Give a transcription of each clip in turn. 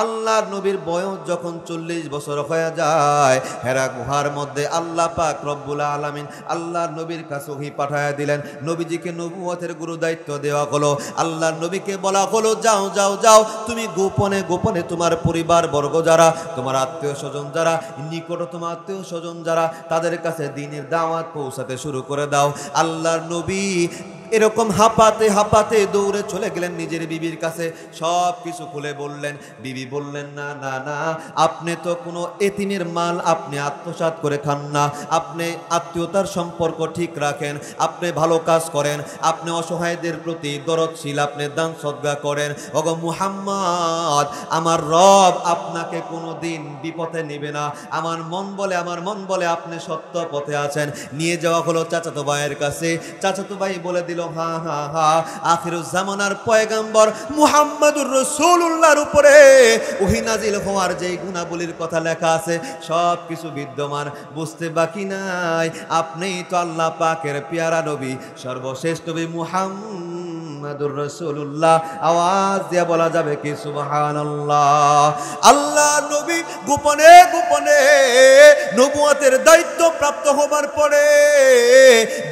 আল্লাহর নবীর বয়স যখন 40 বছর হয়ে যায়, হেরা গুহার মধ্যে আল্লাহ পাক রব্বুল আলামিন আল্লাহর নবীর কাছে ওহী পাঠায়া দিলেন। নবীজিকে নবুয়তের গুরু দায়িত্ব দেওয়া হলো। আল্লাহর নবীকে বলা হলো, যাও যাও যাও, তুমি গোপনে গোপনে তোমার পরিবার বর্গ যারা, তোমার আত্মীয় স্বজন যারা, নিকটতম আত্মীয় স্বজন যারা, তাদের কাছে দ্বীনের দাওয়াত পৌঁছাতে শুরু করে দাও। আল্লাহর নবী এরকম হাঁপাতে হাঁপাতে দৌড়ে চলে গেলেন নিজের বিবির কাছে, সব কিছু খুলে বললেন। বিবি বললেন, না না না, আপনি তো কোনো এতিমের মাল আপনি আত্মসাৎ করে খান না, আপনি আত্মীয়তার সম্পর্ক ঠিক রাখেন, আপনি ভালো কাজ করেন, আপনি অসহায়দের প্রতি দরদশীল, আপনি দান সদকা করেন। ওগো মুহাম্মদ, আমার রব আপনাকে কোনো দিন বিপথে নেবে না, আমার মন বলে আপনি সত্য পথে আছেন। নিয়ে যাওয়া হলো চাচাতো ভাইয়ের কাছে। চাচাতো ভাই বলে দিল, হা হা হা, আখিরুজ জামানার পয়গাম্বর মুহাম্মাদুর রাসূলুল্লাহর উপরে ওহী নাজিল হওয়ার যেই গুণাবলীর কথা লেখা আছে সব কিছু বিদ্যমান, বুঝতে বাকি নাই, আপনিই তো আল্লাহ পাকের পেয়ারা নবী, সর্বশ্রেষ্ঠ নবী মুহাম্মাদুর রাসূলুল্লাহ। আওয়াজ দিয়ে বলা যাবে কি সুবহানাল্লাহ। আল্লাহ নবী গোপনে গোপনে নবুয়তের দায়িত্ব প্রাপ্ত হবার পরে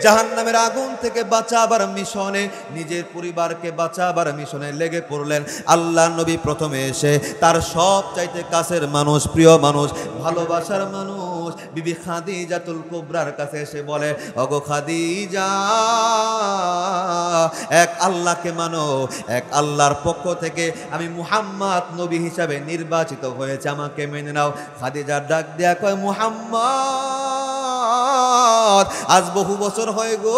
জাহান্নামের আগুন থেকে বাঁচাবার মিশনে, নিজের পরিবারকে বাঁচাবার মিশনে লেগে পড়লেন। আল্লাহ নবী প্রথমে এসে তার সব চাইতে কাছের মানুষ, প্রিয় মানুষ, ভালোবাসার মানুষ বিবি খাদিজাতুল কুবরার কাছে এসে বলে, ওগো খাদিজা, এক আল্লাহকে মানো, এক আল্লাহর পক্ষ থেকে আমি মুহাম্মদ নবী হিসাবে নির্বাচিত হয়েছে, আমাকে মেনে নাও। খাদিজা ডাক দেয়া কয়, মুহাম্মদ, আজ বহু বছর হয়ে গো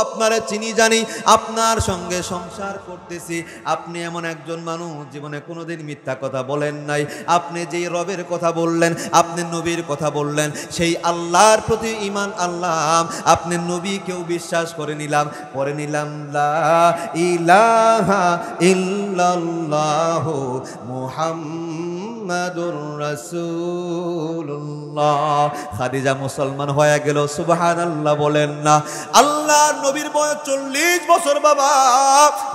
আপনারে চিনি জানি, আপনার সঙ্গে সংসার করতেছি, আপনি এমন একজন মানুষ জীবনে কোনোদিন মিথ্যা কথা বলেন নাই, আপনি যেই রবের কথা বললেন, আপনি নবীর কথা বললেন, সেই আল্লাহর প্রতি ঈমান আনলাম, আপনি নবীকেও বিশ্বাস করে নিলাম, পরে নিলাম লা ইলাহা ইল্লাল্লাহু মুহাম্মাদুর রাসূলুল্লাহ। খাদিজা মুসলমান হয়ে গেল, সুবহানাল্লাহ বলেন না। আল্লাহর নবীর বয়স 40 বছর বাবা,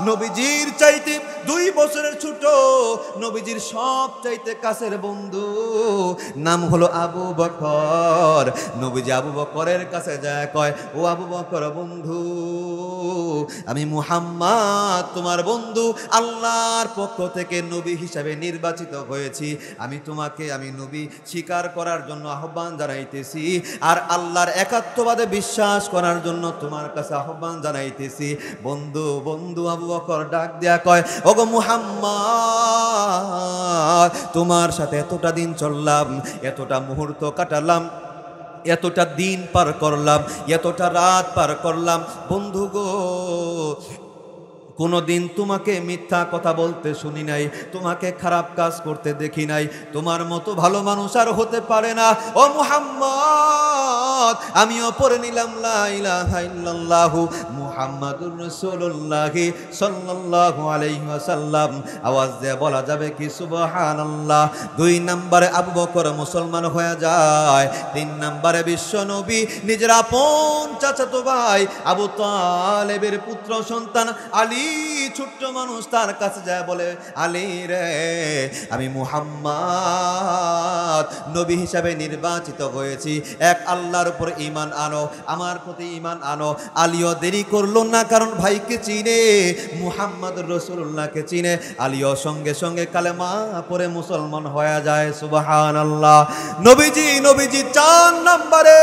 নবীজির চাইতে 2 বছরের ছোট, নবীজির সব চাইতে কাছের বন্ধু, নাম হলো আবু বকর। নবীজি আবু বকরের কাছে যায়, কয়, ও আবু বকর বন্ধু, আমি মুহাম্মদ তোমার বন্ধু, আল্লাহর পক্ষ থেকে নবী হিসাবে নির্বাচিত হয়েছি, আমি তোমাকে আমি নবী স্বীকার করার জন্য আহ্বান জানাইতেছি, আর আল্লাহর একাত্মবাদে বিশ্বাস করার জন্য তোমার কাছে আহ্বান জানাইতেছি। বন্ধু বন্ধু আবু বকর ডাক দেয়া কয়, ওগো মুহাম্মদ, তোমার সাথে এতটা দিন চললাম, এতটা মুহূর্ত কাটালাম, এতটা দিন পার করলাম, এতটা রাত পার করলাম, বন্ধু গো, কোনোদিন তোমাকে মিথ্যা কথা বলতে শুনি নাই, তোমাকে খারাপ কাজ করতে দেখি নাই, তোমার মতো ভালো মানুষ আর হতে পারে না। ও মুহাম্মদ, আমিও পড়ে নিলাম লা ইলাহা ইল্লাল্লাহু মুহাম্মাদুর রাসূলুল্লাহ সাল্লাল্লাহু আলাইহি ওয়াসাল্লাম। আওয়াজ দিয়ে বলা যাবে কি সুবহানাল্লাহ। 2 নম্বরে আবু বকর মুসলমান হয়ে যায়। 3 নম্বরে বিশ্ব নবী নিজের আপন চাচাতো ভাই আবু তালেবের পুত্র সন্তান আলী, ছোট্ট মানুষ, তার কাছে যায় বলে, আলী রে, আমি মুহাম্মদ নবী হিসাবে নির্বাচিত হয়েছি, এক আল্লাহর উপর ঈমান আনো, আমার প্রতি ঈমান আনো। আলীও দেরি করলো না, কারণ ভাইকে চিনে, মুহাম্মদুর রাসূলুল্লাহকে চিনে। আলীও সঙ্গে সঙ্গে কালেমা পড়ে মুসলমান হয়ে যায়, সুবহানাল্লাহ। নবীজি 4 নম্বরে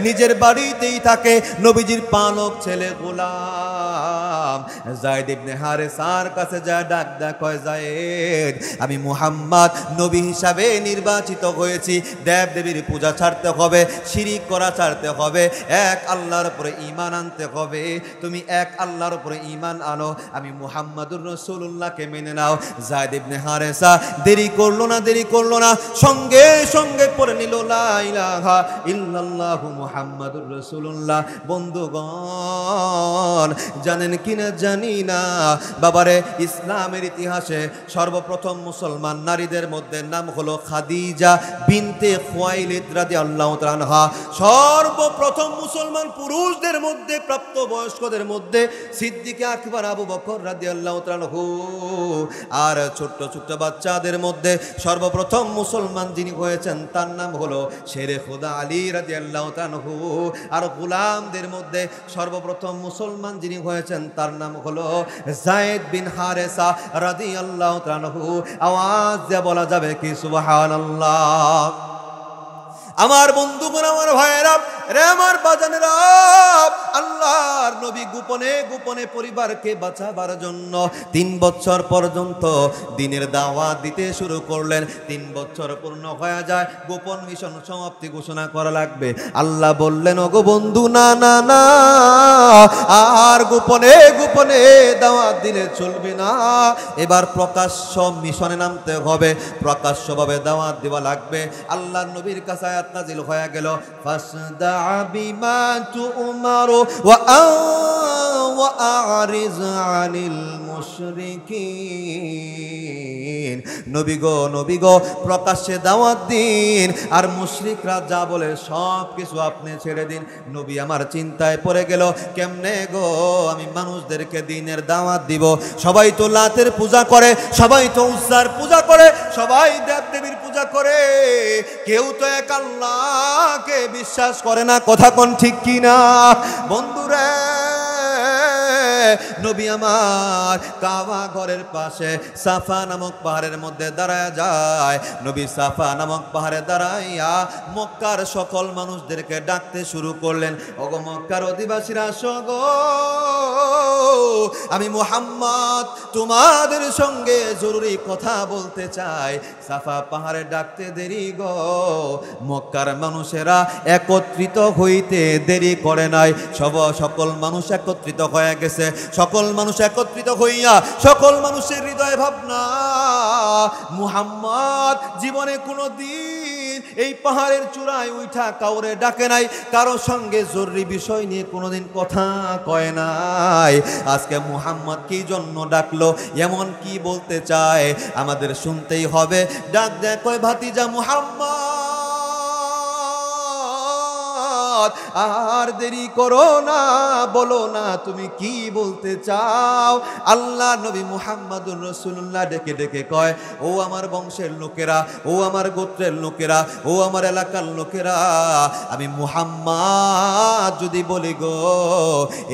নিজের বাড়িতেই থাকে, নবীজির পালক ছেলে গোলাম যায়েদ ইবনে হারেসার কাছে যায়, ডাক দেয়া কয়, যায়েদ, আমি মুহাম্মদ নবী হিসাবে নির্বাচিত হয়েছি, দেব দেবীর পূজা ছাড়তে হবে, শিরিক করা ছাড়তে হবে, এক আল্লাহর উপরে ঈমান আনতে হবে, তুমি এক আল্লাহর উপরে ঈমান আনো, আমি মুহাম্মাদুর রাসূলুল্লাহকে মেনে নাও। যায়েদ ইবনে হারেসা দেরি করলো না, সঙ্গে সঙ্গে পড়ে নিল লা ইলাহা ইল্লাল্লাহু মুহাম্মাদুর রাসূলুল্লাহ। বন্ধুগণ, জানেন কিনা জানি না। বাবারে, ইসলামের ইতিহাসে সর্বপ্রথম মুসলমান নারীদের মধ্যে নাম হলো খাদিজা বিনতে খুয়াইলিদ রাদিয়াল্লাহু তাআলা আনহা। সর্বপ্রথম মুসলমান পুরুষদের মধ্যে, প্রাপ্তবয়স্কদের মধ্যে সিদ্দিক আকবর আবু বকর রাদিয়াল্লাহু তাআলা আনহু। আর ছোট্ট ছোট্ট বাচ্চাদের মধ্যে সর্বপ্রথম মুসলমান যিনি হয়েছেন তার নাম হলো শেরে খুদা আলী রাদিয়াল্লাহু তাআলা আনহু। আর গোলামদের মধ্যে সর্বপ্রথম মুসলমান যিনি হয়েছেন তার নাম হলো যায়েদ বিন হারেসা রাদিয়াল্লাহু তাআলা আনহু। আওয়াজ দিয়ে বলা যাবে কি সুবহানাল্লাহ? আমার বন্ধুগণ, আমার ভাইয়েরা রে, আমার বাজানেরা, আল্লাহর নবী গোপনে গোপনে পরিবারকে বাঁচাবার জন্য 3 বছর পর্যন্ত দিনের দাওয়াত দিতে শুরু করলেন। 3 বছর পূর্ণ হয়ে যায়, গোপন মিশন সমাপ্তি ঘোষণা করা লাগবে। আল্লাহ বললেন, ওগো বন্ধু, না না না, আর গোপনে গোপনে দাওয়াত দিলে চলবে না, এবার প্রকাশ্য মিশনে নামতে হবে, প্রকাশ্যভাবে দাওয়াত দেওয়া লাগবে। আল্লাহর নবীর কাছে আয়াত নাযিল হয়ে গেল, ফাসদা বিমা তুমারু ওয়া আরিজ আনিল মুশরিকিন। নবী গো, প্রকাশ্যে দাওয়াত দিন, আর মুশরিকরা যা বলে সব কিছু আপনি ছেড়ে দিন। নবী আমার চিন্তায় পড়ে গেল, কেমনে গো আমি মানুষদেরকে দিনের দাওয়াত দিব? সবাই তো লাতের পূজা করে, সবাই তো উজ্জার পূজা করে, সবাই দেবদেবীর পূজা করে, কেউ তো এক আল্লাহকে বিশ্বাস করে না। কথা কোন ঠিক কিনা বন্ধুরা? নবী আমার কাবা ঘরের পাশে সাফা নামক পাহাড়ের মধ্যে দাঁড়ায় যায়। নবী সাফা নামক পাহাড়ে দাঁড়াইয়া মক্কার সকল মানুষদেরকে ডাকতে শুরু করলেন, ওগো মক্কার অধিবাসীরা, শোনো, আমি মুহাম্মদ তোমাদের সঙ্গে জরুরি কথা বলতে চাই। সাফা পাহাড়ে ডাকতে দেরি গো, মক্কার মানুষেরা একত্রিত হইতে দেরি করে নাই। সকল মানুষ একত্রিত হয়ে গেছে। সকল মানুষ একত্রিত হইয়া সকল মানুষের হৃদয় ভাবনা, মুহাম্মদ জীবনে কোনো দিন এই পাহাড়ের চূড়ায় উঠা কাউরে ডাকে নাই, কারো সঙ্গে জরুরি বিষয় নিয়ে কোনোদিন কথা কয় নাই। আজকে মুহাম্মদ কি জন্য ডাকলো, এমন কি বলতে চায়, আমাদের শুনতেই হবে। ডাক দেয়, কয় ভাতিজা মুহাম্মদ, আর দেরি করো না, বলো না তুমি কি বলতে চাও। আল্লাহ নবী মুহাম্মাদুর রাসূলুল্লাহ ডেকে ডেকে কয়, ও আমার বংশের লোকেরা, ও আমার গোত্রের লোকেরা, ও আমার এলাকার লোকেরা, আমি মুহাম্মদ যদি বলি গো,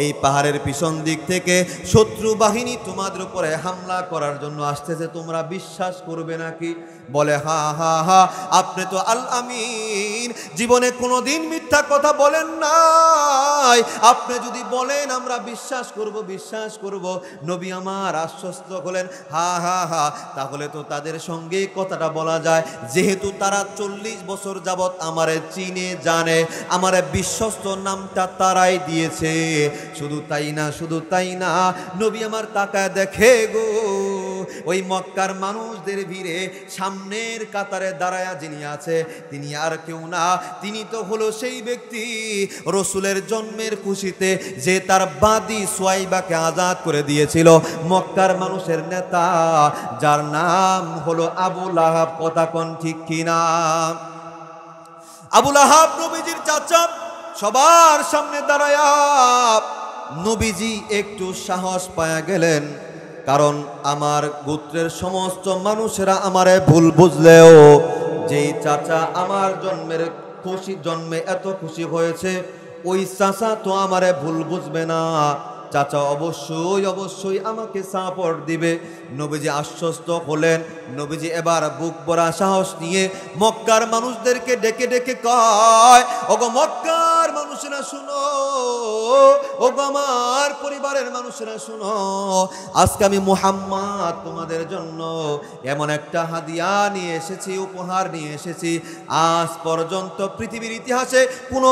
এই পাহাড়ের পিছন দিক থেকে শত্রু বাহিনী তোমাদের উপরে হামলা করার জন্য আসতেছে, তোমরা বিশ্বাস করবে নাকি? বলে, হা হা হা, আপনি তো আল আমিন, জীবনে কোনোদিন মিথ্যা কথা বলেন নাই, আপনি যদি বলেন আমরা বিশ্বাস করব, বিশ্বাস করব। নবী আমার আশ্বস্ত হলেন, হা হা হা, তাহলে তো তাদের সঙ্গে কথাটা বলা যায়, যেহেতু তারা 40 বছর যাবত আমারে চিনে জানে, আমারে বিশ্বস্ত নামটা তারাই দিয়েছে। শুধু তাই না, শুধু তাই না, নবী আমার তাকায় দেখে গো, ওই মক্কার মানুষদের ভিড়ে সামনের কাতারে দাঁড়ায়া যিনি আছে, তিনি আর কেউ না, তিনি তো হলো সেই ব্যক্তি রসুলের জন্মের খুশিতে যে তার বাদী সুয়াইবাকে আজাদ করে দিয়েছিল, মক্কার মানুষের নেতা, যার নাম হলো আবু লাহাব। কথা কোন ঠিক কিনা? আবু লাহাব নবীজির চাচা, সবার সামনে দাঁড়ায়া নবীজি একটু সাহস পায়া গেলেন, কারণ আমার গোত্রের সমস্ত মানুষেরা আমারে ভুল বুঝলেও যেই চাচা আমার জন্মে এত খুশি হয়েছে, ওই চাচা তো আমারে ভুল বুঝবে না, চাচা অবশ্যই অবশ্যই আমাকে সাপোর্ট দিবে। নবীজি আশ্বস্ত হলেন। নবীজি এবার বুক ভরা সাহস নিয়ে মক্কার মানুষদেরকে ডেকে ডেকে কয়, ওগো মক্কার মানুষেরা শুনো, ওগো আমার পরিবারের মানুষেরা শুনো, আজকে আমি মুহাম্মদ তোমাদের জন্য এমন একটা হাদিয়া নিয়ে এসেছি, উপহার নিয়ে এসেছি, আজ পর্যন্ত পৃথিবীর ইতিহাসে কোনো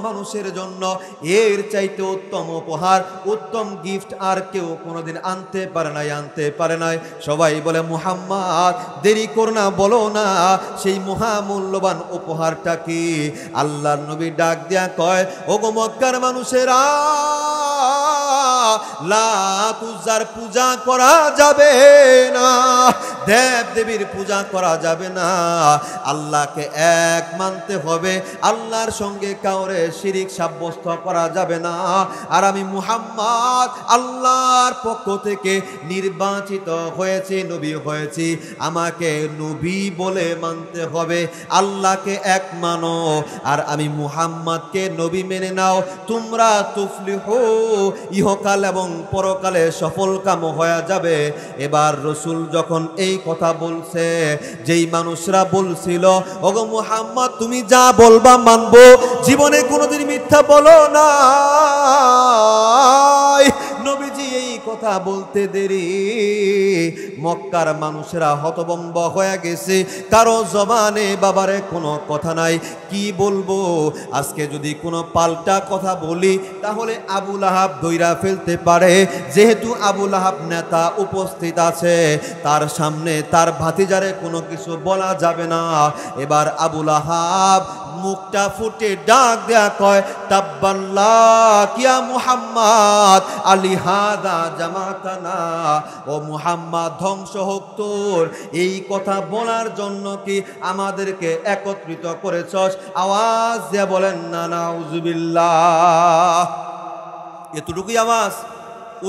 মানুষের জন্য এর চাইতে উত্তম উপহার, উত্তম গিফট আর কেউ কোনোদিন আনতে পারে নাই। সবাই বলে, মুহাম্মদ দেরি কর না, বলো না সেই মহামূল্যবান উপহারটা কি? আল্লাহর নবী ডাক দিয়া কয়, ওগো মক্কার মানুষেরা, লাত উজ্জার পূজা করা যাবে না, দেব দেবীর পূজা করা যাবে না, আল্লাহকে এক মানতে হবে, আল্লাহর সঙ্গে কাউরে শিরিক সাব্যস্ত করা যাবে না। আর আমি মুহাম্মদ আল্লাহর পক্ষ থেকে নির্বাচিত হয়েছি, নবী হয়েছি, আমাকে নবী বলে মানতে হবে। আল্লাহকে এক মানো আর আমি মুহাম্মদকে নবী মেনে নাও, তোমরা তুফলিহু, ইহকাল এবং পরকালে সফল কাম হয়ে যাবে। এবার রসুল যখন এই কথা বলছে, যেই মানুষরা বলছিল ওগো মুহাম্মদ তুমি যা বলবা মানবো, জীবনে কোনোদিন মিথ্যা বলো না, নবীজি এই কথা বলতে দেরি মক্কার মানুষেরা হতভম্ব হয়ে গেছে, কারো জবানে বাবারে কোনো কথা নাই, কি বলবো? আজকে যদি কোনো পাল্টা কথা বলি তাহলে আবু লাহাব দইরা ফেলতে পারে, যেহেতু আবু লাহাব নেতা উপস্থিত আছে, তার সামনে তার ভাতিজারে কোনো কিছু বলা যাবে না। এবার আবু লাহাব মুখটা ফুটে ডাক দেয়া কয়, তাব্বাল্লাক ইয়া মুহাম্মদ আলি হাদা জামাতানা, ও মুহাম্মদ ধ্বংস হোক তোর, এই কথা বলার জন্য কি আমাদেরকে একত্রিত করেছস? আওয়াজ দিয়ে বলেন না নাউজুবিল্লাহ। এতটুকুই আওয়াজ,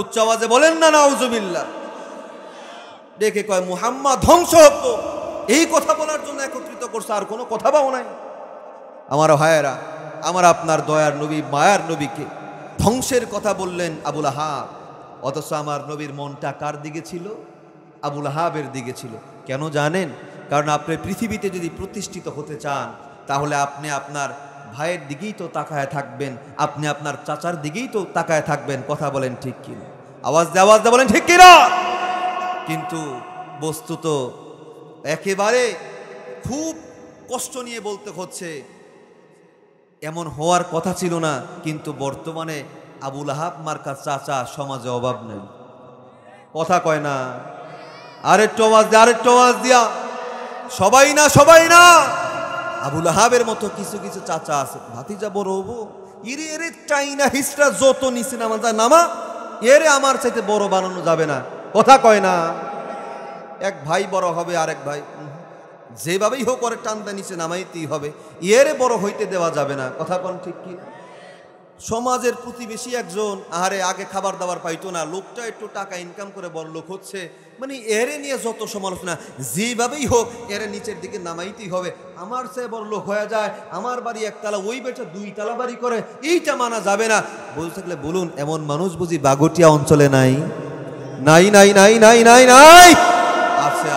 উচ্চ আওয়াজে বলেন না নাউজুবিল্লাহ। দেখে কয় মুহাম্মদ ধ্বংস হোক তোর, এই কথা বলার জন্য একত্রিত করছে, আর কোনো কথা পাও নাই। আমার ভাইয়েরা, আমার আপনার দয়ার নবী, মায়ার নবীকে ধ্বংসের কথা বললেন আবু লাহাব, অথচ আমার নবীর মনটা কার দিকে ছিল? আবু লাহাবের দিকে ছিল। কেন জানেন? কারণ আপনি পৃথিবীতে যদি প্রতিষ্ঠিত হতে চান তাহলে আপনি আপনার ভাইয়ের দিকেই তো তাকায় থাকবেন, আপনি আপনার চাচার দিকেই তো তাকায় থাকবেন। কথা বলেন ঠিক কিনা? আওয়াজ দিয়ে বলেন ঠিক কিনা? কিন্তু বস্তুত একেবারে খুব কষ্ট নিয়ে বলতে হচ্ছে, এমন হওয়ার কথা ছিল না, কিন্তু বর্তমানে আবু লাহাব মার্কা চাচা সমাজে অভাব নেই। কথা কয় না? আরেকটু আওয়াজ দিয়া। সবাই না, আবু লাহাবের মতো কিছু কিছু চাচা আছে, ভাতিজা বড় হবো, এরে চাইনা হিসরা যত নিচে নামা, এরে আমার চাইতে বড় বানানো যাবে না। কথা কয় না? এক ভাই বড় হবে, আরেক ভাই যেভাবেই হোক করে টানটা নিচে নামাইতেই হবে, এরে বড় হইতে দেওয়া যাবে না। কথা কোন ঠিক কি? সমাজের প্রতিবেশী একজন আগে খাবার দাবার পাইতো না, লোকটা একটু টাকা ইনকাম করে বড় লোক হচ্ছে, মানে এরে নিয়ে যত সমালোচনা, যেভাবেই হোক এরে নিচের দিকে নামাইতেই হবে, আমার চেয়ে বড় লোক হয়ে যায়, আমার বাড়ি একতলা, ওই বেটা 2 তালা বাড়ি করে, এইটা মানা যাবে না। বলতে থাকলে বলুন, এমন মানুষ বুঝি বাগটিয়া অঞ্চলে নাই? নাই নাই নাই নাই নাই নাই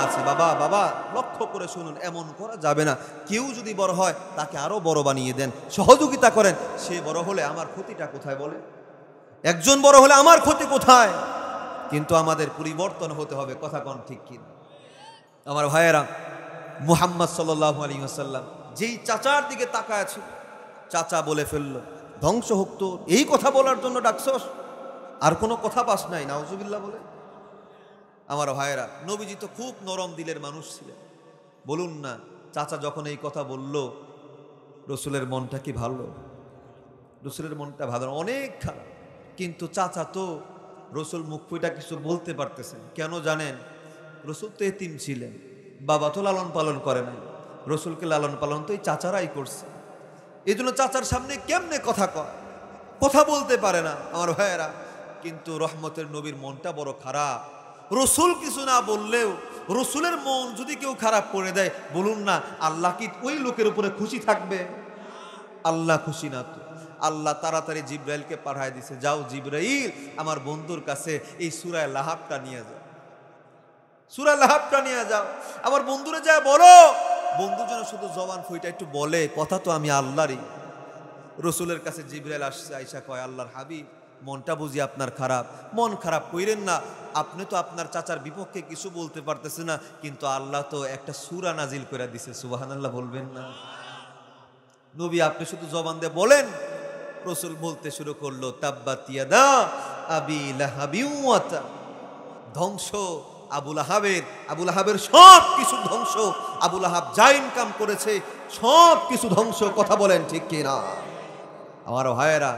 আছে বাবা, লক্ষ্য করে শুনুন, এমন করা যাবে না। কেউ যদি বড় হয় তাকে আরো বড় বানিয়ে দেন, সহযোগিতা করেন। সে বড় হলে আমার ক্ষতিটা কোথায়? বলে একজন বড় হলে আমার ক্ষতি কোথায়? কিন্তু আমাদের পরিবর্তন হতে হবে। কথা কোন ঠিক কি? আমার ভাইয়েরা, মুহাম্মদ সাল্লাল্লাহু আলাইহি ওয়াসাল্লাম যেই চাচার দিকে তাকায় আছে, চাচা বলে ফেললো ধ্বংস হোক তোর, এই কথা বলার জন্য ডাকছস? আর কোনো কথা পাস নাই? নাউজুবিল্লাহ বলে। আমার ভাইয়েরা, নবীজি তো খুব নরম দিলের মানুষ ছিলেন। বলুন না, চাচা যখন এই কথা বলল, রসুলের মনটা কি ভালো? রসুলের মনটা ভালো? অনেক খারাপ। কিন্তু চাচা তো, রসুল মুখ ফুইটা কিছু বলতে পারতেছেন। কেন জানেন? রসুল তো এতিম ছিলেন, বাবা তো লালন পালন করে নাই, রসুলকে লালন পালন তো এই চাচারাই করছে। এই জন্য চাচার সামনে কেমনে কথা বলতে পারে না। আমার ভাইয়েরা, কিন্তু রহমতের নবীর মনটা বড় খারাপ। রসুল কিছু না বললেও রসুলের মন যদি কেউ খারাপ করে দেয়, বলুন না আল্লাহ কি ওই লোকের উপরে খুশি থাকবে? আল্লাহ খুশি না তো। আল্লাহ তাড়াতাড়ি জিব্রাইলকে পাঠায় দিছে, যাও জিব্রাইল আমার বন্ধুর কাছে এই সূরা লাহাবটা নিয়ে যাও, সূরা লাহাবটা নিয়ে যাও, আমার বন্ধুরে যায় বলো। বন্ধু যেন শুধু জবান ফুইটা একটু বলে, কথা তো আমি আল্লাহরই। রসুলের কাছে জিব্রাইল আসছে, আয়েশা কয় আল্লাহর হাবিব, মনটা বুঝি আপনার খারাপ? মন খারাপ কইরেন না, আপনি তো আপনার চাচার বিপক্ষে কিছু বলতে পারতেছেন না, কিন্তু আল্লাহ তো একটা সূরা নাজিল করে দিছে, সুবহানাল্লাহ বলবেন না? নবী আপনি শুধু জবান দিয়ে বলেন। রসুল বলতে শুরু করলো, তাব্বাত ইয়াদা আবি লাহাবিন ওয়া তাব, ধ্বংস আবু লাহাবের সব কিছু ধ্বংস। আবু লাহাব যা ইনকাম করেছে সব কিছু ধ্বংস। কথা বলেন ঠিক কিনা? আমার ভাইয়েরা,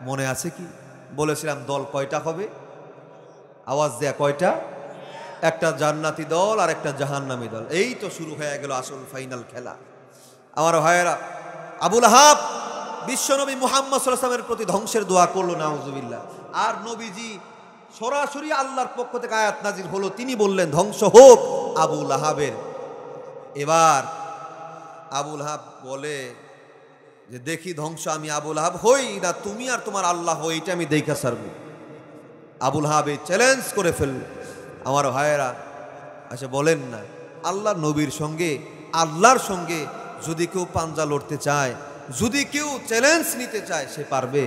মনে আছে কি বলেছিলাম দল কয়টা হবে? আওয়াজ দেয়া কয়টা? একটা জান্নাতি দল আর একটা জাহান্নামী দল। এই তো শুরু হয়ে গেল আসল ফাইনাল খেলা। আমার ভাইয়েরা, আবু লাহাব বিশ্বনবী মুহাম্মদ সাল্লাল্লাহু আলাইহি ওয়াসাল্লামের প্রতি ধ্বংসের দোয়া করলো, নাউজুবিল্লাহ। আর নবীজি সরাসরি আল্লাহর পক্ষ থেকে আয়াত নাজিল হলো, তিনি বললেন ধ্বংস হোক আবু লাহাবের। এবার আবু লাহাব বলে যে দেখি ধ্বংস আমি আবু লাহাব হই না তুমি আর তোমার আল্লাহ হই, এটা আমি দেখা ছাড়ব। আবু লাহাব চ্যালেঞ্জ করে ফেলল। আমার ভাইয়েরা, আচ্ছা বলেন না, আল্লাহ নবীর সঙ্গে, আল্লাহর সঙ্গে যদি কেউ পাঞ্জা লড়তে চায়, যদি কেউ চ্যালেঞ্জ নিতে চায়, সে পারবে?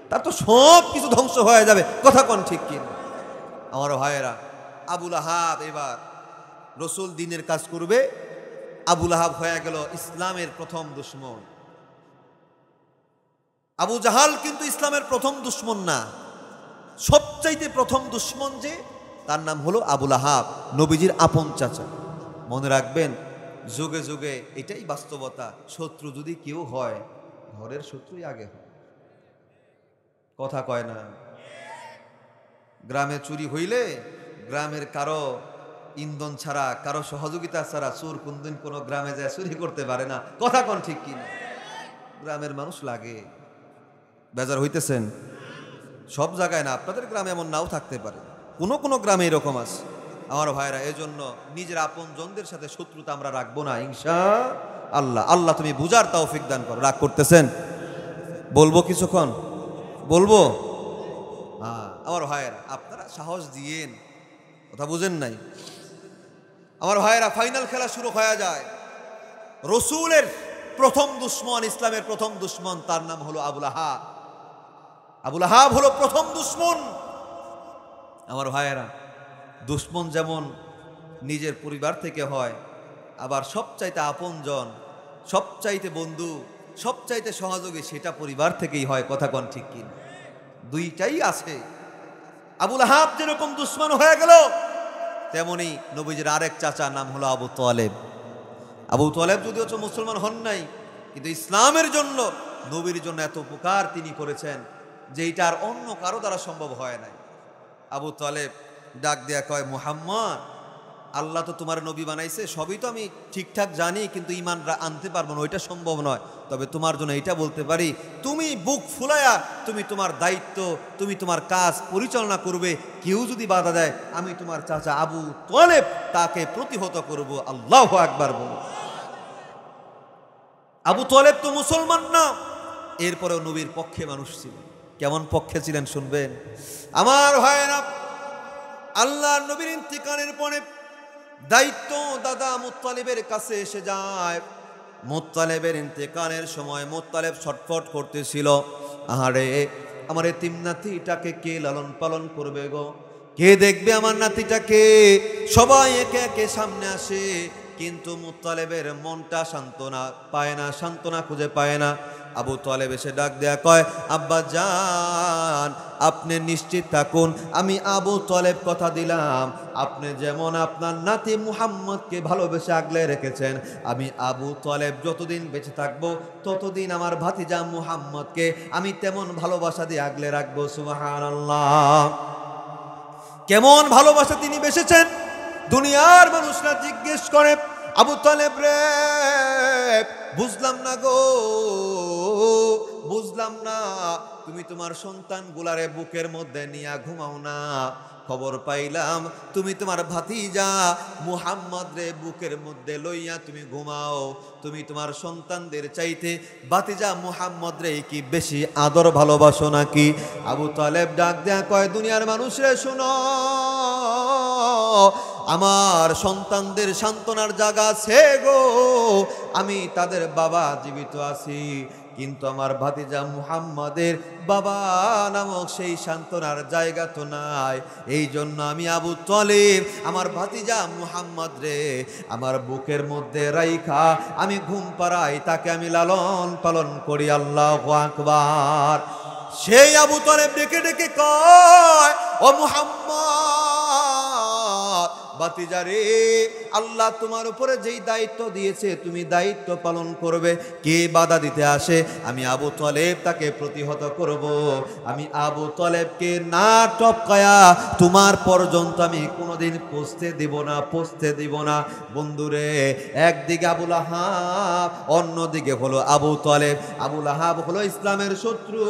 তার তো সব কিছু ধ্বংস হয়ে যাবে। কথা কোন ঠিক কিনা? আমার ভাইয়েরা, আবু লাহাব এবার রসুল দ্বীনের কাজ করবে। আবু লাহাব হয়ে গেল ইসলামের প্রথম দুশমন। আবু জাহাল কিন্তু ইসলামের প্রথম দুশমন না, সবচাইতে প্রথম দুশমন যে, তার নাম হলো আবু লাহাব, নবীজির আপন চাচা। মনে রাখবেন, যুগে যুগে এটাই বাস্তবতা, শত্রু যদি কেউ হয়, ঘরের শত্রুই আগে হয়। কথা কয় না? গ্রামে চুরি হইলে গ্রামের কারো ইন্ধন ছাড়া, কারো সহযোগিতা ছাড়া চোর কোনদিন কোনো গ্রামে যায় চুরি করতে পারে না। কথা কোন ঠিক কিনা? গ্রামের মানুষ লাগে। বেজার হইতেছেন? সব জায়গায় না, আপনাদের গ্রামে এমন নাও থাকতে পারে, কোনো কোনো গ্রামে এরকম আছে। আমার ভাইরা, এজন্য নিজের আপন জনদের সাথে শত্রুতা আমরা রাখবো না, ইনশাআল্লাহ। আল্লাহ তুমি বুঝার তৌফিক দান করো। রাগ করতেছেন? বলবো কিছুক্ষণ? বলবো? হ্যাঁ আমার ভাইয়েরা, আপনারা সাহস দিয়েন, কথা বুঝেন নাই? আমার ভাইয়েরা, ফাইনাল খেলা শুরু হয়ে যায়। রসুলের প্রথম দুশমন, ইসলামের প্রথম দুশমন, তার নাম হলো আবু লাহাব। আবু লাহাব হলো প্রথম দুশমন। আমার ভাইয়েরা, দুশমন যেমন নিজের পরিবার থেকে হয়, আবার সবচাইতে আপনজন, সবচাইতে বন্ধু, সবচাইতে সহযোগী, সেটা পরিবার থেকেই হয়। কথা কোন ঠিক কিনা? দুইটাই আছে। আবু লাহাব যেরকম দুশমন হয়ে গেল, তেমনি নবীজির আরেক চাচা নাম হলো আবু তালেব। আবু তালেব যদিও মুসলমান হন নাই, কিন্তু ইসলামের জন্য, নবীর জন্য এত উপকার তিনি করেছেন যে এটা আর অন্য কারো দ্বারা সম্ভব হয় নাই। আবু তালেব ডাক দেয়া কয়, মুহাম্মদ, আল্লাহ তো তোমার নবী বানাইছে, সবই তো আমি ঠিকঠাক জানি, কিন্তু ঈমান আনতে পারবো না, ওইটা সম্ভব নয়। তবে তোমার জন্য এটা বলতে পারি, তুমি বুক ফুলায়া তুমি তোমার দায়িত্ব, তুমি তোমার কাজ পরিচালনা করবে। কেউ যদি বাধা দেয়, আমি তোমার চাচা আবু তালেব তাকে প্রতিহত করব। আল্লাহু আকবার বলো। আবু তালেব তো মুসলমান না, এরপরেও নবীর পক্ষে মানুষ ছিল। কেমন পক্ষে ছিলেন শুনবেন? আমার ভাইয়েরা, আল্লাহ নবীর ইন্তিকালের পরে দায়িত্ব দাদা মুত্তালিবের কাছে এসে যায়। মুত্তালিবের ইন্তেকালের সময় মুত্তালিব ছটফট করতেছিল, আহারে আমার এতিম নাতিটাকে কে লালন পালন করবে গো, কে দেখবে আমার নাতিটাকে? সবাই একে একে সামনে আসে, কিন্তু মুত্তালিবের মনটা সান্ত্বনা পায় না, সান্ত্বনা খুঁজে পায় না। আবু তালেব এসে ডাক দেয়া কয়, আব্বা জান, আপনি নিশ্চিত থাকুন, আমি আবু তালেব কথা দিলাম, আপনি যেমন আপনার নাতি মুহাম্মদকে ভালোবেসে আগলে রেখেছেন, আমি আবু তালেব যতদিন বেঁচে থাকবো ততদিন আমার ভাতিজা মুহাম্মদকে আমি তেমন ভালোবাসা দিয়ে আগলে রাখবো। সুবহানাল্লাহ! কেমন ভালোবাসা তিনি বেসেছেন। দুনিয়ার মানুষরা জিজ্ঞেস করে, আবু তালেব রে, বুঝলাম না গো, বুঝলাম না, তুমি তোমার সন্তান গুলারে বুকের মধ্যে নিয়ে ঘুমাও না? খবর পাইলাম তুমি তোমার ভাতিজা মুহাম্মদ রে বুকের মধ্যে লইয়া তুমি ঘুমাও। তুমি তোমার সন্তানদের চাইতে ভাতিজা মুহাম্মদ রে কি বেশি আদর ভালোবাসো নাকি? আবু তালেব ডাক দেয়া কয়, দুনিয়ার মানুষরে শোনো, আমার সন্তানদের সান্ত্বনার জায়গা আছে গো, আমি তাদের বাবা, জীবিত আছি, কিন্তু আমার ভাতিজা মুহাম্মাদের বাবা নামক সেই সান্ত্বনার জায়গা তো নাই। এই জন্য আমি আবু তালেব আমার ভাতিজা মুহাম্মদ রে আমার বুকের মধ্যে রাইখা আমি ঘুম পাড়াই, তাকে আমি লালন পালন করি। আল্লাহু আকবার! সেই আবু তালেব ডেকে ডেকে কয়, ও মুহাম্মদ, ও বাতিজারে, আল্লাহ তোমার উপরে যেই দায়িত্ব দিয়েছে তুমি দায়িত্ব পালন করবে। কে বাধা দিতে আসে, আমি আবু তালেব তাকে প্রতিহত করব। আমি আবু তালেবকে না টপকায়া তোমার পর্যন্ত আমি কোনোদিন পৌঁছতে দিব না, পৌঁছতে দিব না। বন্ধুরে, একদিকে আবু লাহাব, অন্যদিকে হলো আবু তালেব। আবু লাহাব হলো ইসলামের শত্রু,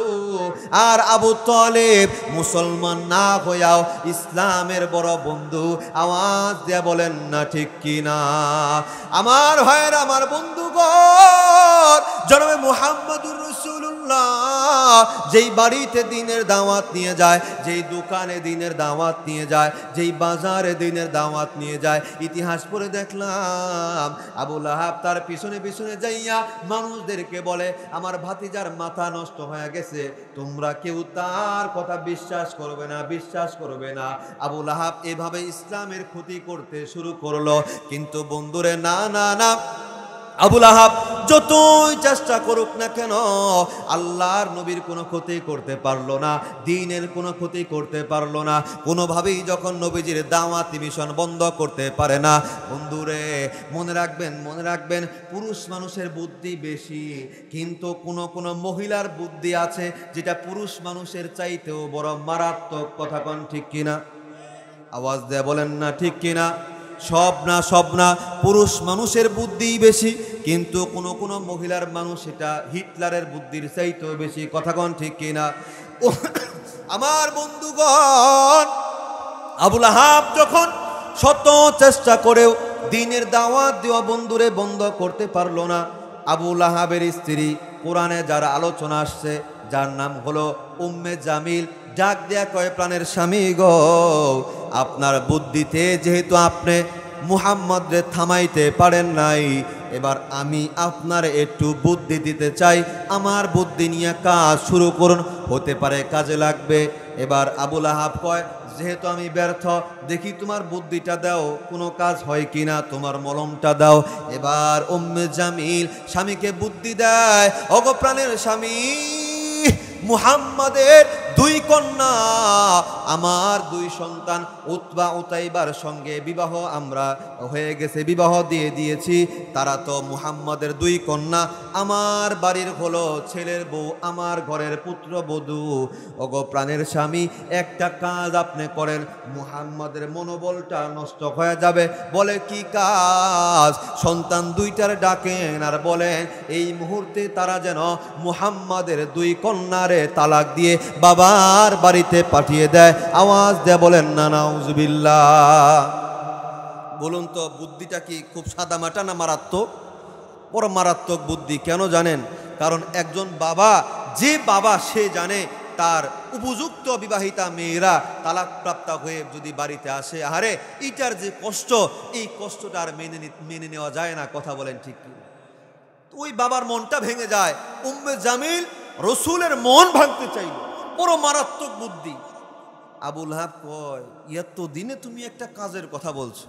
আর আবু তালেব মুসলমান না হইয়াও ইসলামের বড় বন্ধু। আওয়াজ দিয়ে বলেন না ঠিক কিনা? আমার ভাইয়ের, আমার বন্ধুগণ, জনাবে মুহাম্মদুর রাসূলুল্লাহ যেই বাড়িতে দ্বীনের দাওয়াত নিয়ে যায়, যেই দোকানে দ্বীনের দাওয়াত নিয়ে যায়, যেই বাজারে দ্বীনের দাওয়াত নিয়ে যায়, ইতিহাস পড়ে দেখলাম আবু লাহাব তার পিছনে পিছনে যাইয়া মানুষদেরকে বলে, আমার ভাতিজার মাথা নষ্ট হয়ে গেছে, তোমরা কেউ তার কথা বিশ্বাস করবে না, বিশ্বাস করবে না। আবু লাহাব এভাবে ইসলামের ক্ষতি করতে শুরু করলো। কিন্তু বন্ধুরে, না না না, আবু লাহাব যতই চেষ্টা করুক না কেন আল্লাহর নবীর কোনো ক্ষতি করতে পারলো না, দ্বীনের কোনো ক্ষতি করতে পারলো না। কোনোভাবেই যখন নবীজির দাওয়াতি মিশন বন্ধ করতে পারে না। বন্ধুরে, মনে রাখবেন, মনে রাখবেন, পুরুষ মানুষের বুদ্ধি বেশি, কিন্তু কোনো মহিলার বুদ্ধি আছে যেটা পুরুষ মানুষের চাইতেও বড় মারাত্মক। কথা কোন ঠিক কিনা? আওয়াজ দেয়া বলেন না ঠিক কিনা? সব না, সব না, পুরুষ মানুষের বুদ্ধি বেশি, কিন্তু কোনো মহিলার মানুষ এটা হিটলারের বুদ্ধির চাইতেও বেশি। কথা কোন ঠিক কিনা? আমার বন্ধুগণ, আবু লাহাব যখন শত চেষ্টা করেও দ্বীনের দাওয়াত দেওয়া বন্ধুরে বন্ধ করতে পারলো না। আবু লাহাবের স্ত্রী, কোরআনে যার আলোচনা আসছে, যার নাম হলো উম্মে জামিল, ডাক দেয়া কয়, প্রাণের স্বামী গো, আপনার বুদ্ধিতে যেহেতু আপনি মুহাম্মদরে থামাইতে পারেন নাই, এবার আমি আপনার একটু বুদ্ধি দিতে চাই, আমার বুদ্ধি নিয়ে কাজ শুরু করুন, হতে পারে কাজে লাগবে। এবার আবু লাহাব কয়, যেহেতু আমি ব্যর্থ, দেখি তোমার বুদ্ধিটা দাও, কোনো কাজ হয় কিনা, তোমার মলমটা দাও। এবার উম্মে জামিল স্বামীকে বুদ্ধি দেয়, ওগো প্রাণের স্বামী, মুহাম্মাদের দুই কন্যা, আমার দুই সন্তান উতবা উতাইবার সঙ্গে বিবাহ আমরা হয়ে গেছে, বিবাহ দিয়ে দিয়েছি। তারা তো মুহাম্মাদের দুই কন্যা, আমার বাড়ির হলো ছেলের বউ, আমার ঘরের পুত্রবধূ। ওগো প্রাণের স্বামী, একটা কাজ আপনি করেন, মুহাম্মাদের মনোবলটা নষ্ট হয়ে যাবে। বলে কি কাজ? সন্তান দুইটার ডাকেন আর বলেন এই মুহূর্তে তারা যেন মুহাম্মাদের দুই কন্যারে তালাক দিয়ে বাবার বাড়িতে পাঠিয়ে দেয়। আওয়াজ দেয়া বলেন না নাউজুবিল্লাহ। বলুন তো, বুদ্ধিটা কি খুব সাদামাটা না মারাত্মক? বড় মারাত্মক বুদ্ধি। কেন জানেন? কারণ একজন বাবা, যে বাবা সে জানে তার উপযুক্ত বিবাহিতা মেয়েরা তালাকপ্রাপ্তা হয়ে যদি বাড়িতে আসে, আরে এইটার যে কষ্ট, এই কষ্টটা আর মেনে নেওয়া যায় না। কথা বলেন ঠিক কি? ওই বাবার মনটা ভেঙে যায়। উম্মে জামিল রসুলের মন ভাঙতে চাইল, বড় মারাত্মক বুদ্ধি। আবু লাহাব কয়, এত দিনে তুমি একটা কাজের কথা বলছো,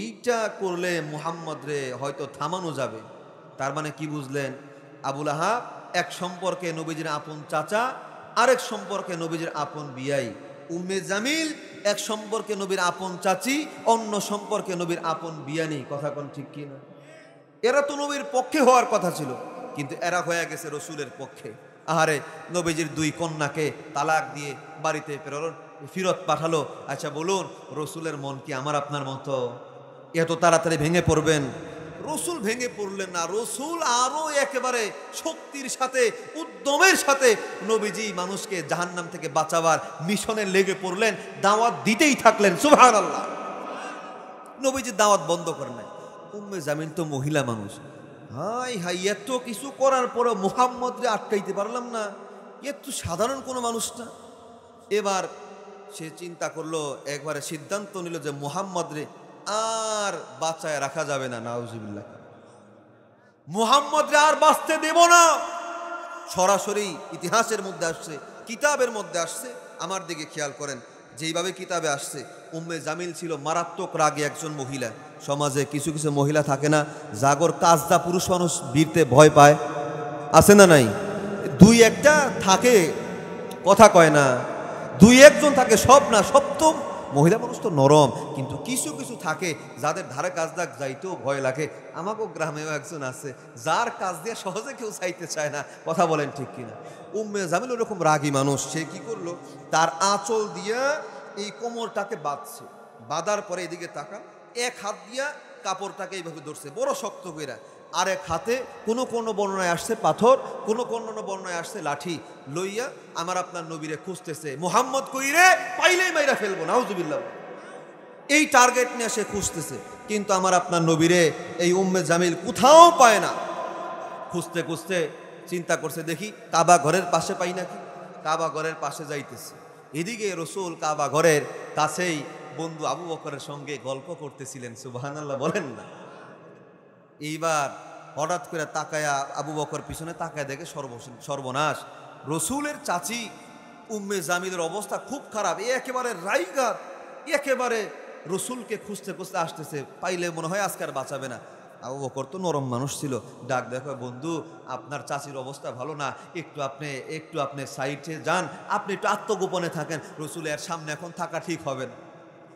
এইটা করলে মুহাম্মদ রে হয়তো থামানো যাবে। তার মানে কি বুঝলেন? আবু লাহাব এক সম্পর্কে নবীজির আপন চাচা, আরেক সম্পর্কে নবীজির আপন বিয়াই। উম্মে জামিল এক সম্পর্কে নবীর আপন চাচি, অন্য সম্পর্কে নবীর আপন বিয়ানি। কথা কোন ঠিক কিনা? এরা তো নবীর পক্ষে হওয়ার কথা ছিল, কিন্তু এরা হয়ে গেছে রসুলের পক্ষে। আহারে, নবীজির দুই কন্যাকে তালাক দিয়ে বাড়িতে ফিরত পাঠালো। আচ্ছা বলুন, রসুলের মন কি আমার আপনার মতো এত তাড়াতাড়ি ভেঙে পড়বেন? রসুল ভেঙে পড়লেন না। রসুল আরো একেবারে শক্তির সাথে, উদ্যমের সাথে নবীজি মানুষকে জাহান্নাম থেকে বাঁচাবার মিশনে লেগে পড়লেন, দাওয়াত দিতেই থাকলেন। সুবহানাল্লাহ। নবীজি দাওয়াত বন্ধ করেন নাই। উম্মে জামিল তো মহিলা মানুষ, হাই হাই, এত কিছু করার পরে মুহাম্মদরে আটকাইতে পারলাম না, এত সাধারণ কোনো মানুষ না। এবার সে চিন্তা করলো, একবারে সিদ্ধান্ত নিল যে মুহাম্মদরে আর বাঁচায় রাখা যাবে না। নাউজুবিল্লাহ, মুহাম্মদরে আর বাঁচতে দেব না। সরাসরি ইতিহাসের মধ্যে আসছে, কিতাবের মধ্যে আসছে। আমার দিকে খেয়াল করেন, যেইভাবে কিতাবে আসছে, উম্মে জামিল ছিল মারাত্মক রাগী একজন মহিলা। সমাজে কিছু কিছু মহিলা থাকে না, জাগর কাজদা পুরুষ মানুষ বীরতে ভয় পায়, আছে না নাই? দুই একটা থাকে, কথা কয় না, দুই একজন থাকে, সব না, সব তো মহিলা মানুষ তো নরম, কিন্তু কিছু কিছু থাকে যাদের ধারে কাজ দাগ যাইতেও ভয় লাগে। আমাকেও গ্রামেও একজন আছে যার কাজ দিয়ে সহজে কেউ চাইতে চায় না। কথা বলেন ঠিক কিনা? উম্মে জামিল ওরকম রাগী মানুষ। সে কি করলো, তার আঁচল দিয়া এই কোমরটাকে বাঁধছে, বাঁধার পরে এদিকে তাকান, এক হাত দিয়া কাপড়টাকে এইভাবে ধরছে বড় শক্ত কইরা, আর এক হাতে কোনো কোনো বর্ণনায় আসছে পাথর, কোনো কোনো বর্ণনায় আসছে লাঠি লইয়া আমার আপনার নবীরে খুঁজতেছে। মুহাম্মদ কইরে পাইলেই মাইরা ফেলবো, নাউজুবিল্লাহ, এই টার্গেট নিয়ে সে খুঁজতেছে। কিন্তু আমার আপনার নবীরে এই উম্মে জামিল কোথাও পায় না। খুঁজতে খুঁজতে চিন্তা করছে, দেখি কাবা ঘরের পাশে পাই নাকি। কাবা ঘরের পাশে যাইতেছে, এদিকে রসুল কাবা ঘরের কাছেই বন্ধু আবু বকরের সঙ্গে গল্প করতেছিলেন। সুবহানাল্লাহ বলেন না। এইবার হঠাৎ করে তাকায়া আবু বকর পিছনে তাকায় দেখে সর্বনাশ, রসুলের চাচি উম্মে জামিলের অবস্থা খুব খারাপ। একেবারে রাইগার, একেবারে রসুলকে খুঁজতে খুঁজতে আসতেছে, পাইলে মনে হয় আজকে আর বাঁচাবে না। আবু বকর তো নরম মানুষ ছিল, ডাক দেখো, বন্ধু আপনার চাচির অবস্থা ভালো না, একটু আপনি সাইডে যান, আপনি একটু আত্মগোপনে থাকেন, রসুলের সামনে এখন থাকা ঠিক হবে না।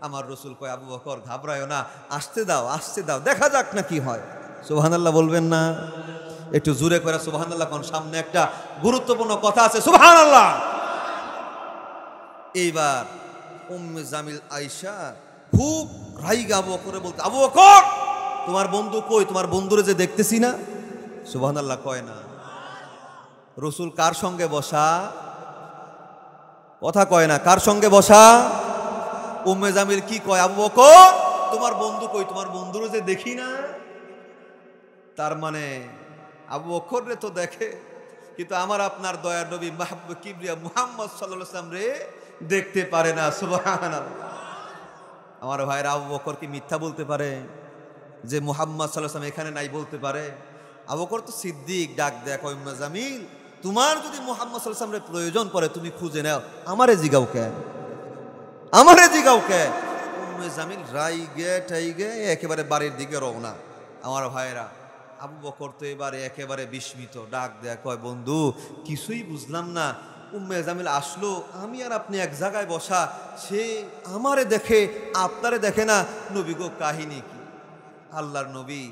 আমার রসুল কয়, আবু বকর ঘাবড়ায়ও না, আসতে দাও, দেখা যাক না কি হয়। সুবহানাল্লাহ বলবেন না? একটু জোরে করে সুবহানাল্লাহ কোন, সামনে একটা গুরুত্বপূর্ণ কথা আছে। সুবহানাল্লাহ। এইবার উম্মে জামিল আয়েশা খুব রাইগা আবু বকরে বলতে, আবু বকর তোমার বন্ধু কই, তোমার বন্ধুরে যে দেখতেছি না। সুবহানাল্লাহ কয় না। রসুল কার সঙ্গে বসা, কথা কয় না, কার সঙ্গে বসা। উম্মে জামিল কি কয়, আবু বকর তোমার বন্ধু কই, তোমার বন্ধুরে যে দেখি না। তার মানে আবু বকর রে তো দেখে, কিন্তু আমার আপনার দয়ার নবী মাহবুব কিবরিয়া মুহাম্মদ সাল্লাল্লাহু আলাইহি ওয়াসাল্লাম রে দেখতে পারে না। সুবহানাল্লাহ। আমার ভাইরা, আবু বকর কি মিথ্যা বলতে পারে যে মুহাম্মদ সাল্লাল্লাহু আলাইহি ওয়াসাল্লাম এখানে নাই বলতে পারে? আবু বকর তো সিদ্দিক। ডাক দেখ, উম্মে জামিল তোমার যদি মুহাম্মদ সাল্লাল্লাহু আলাইহি ওয়াসাল্লাম রে প্রয়োজন পড়ে তুমি খুঁজে নাও, আমারে জিগাও কেন, আমারে জিগাও কেন। উম্মে জামিল রাইগে টাইগে একেবারে বাড়ির দিকে রওনা। আমার ভাইরা, আবু বকর তো এবারে একেবারে বিস্মিত। ডাক দেয়া কয়, বন্ধু কিছুই বুঝলাম না, উম্মে জামিল আসলো, আমি আর আপনি এক জায়গায় বসা, সে আমারে দেখে আপনারে দেখে না। নবী গো কাহিনী কি? আল্লাহর নবী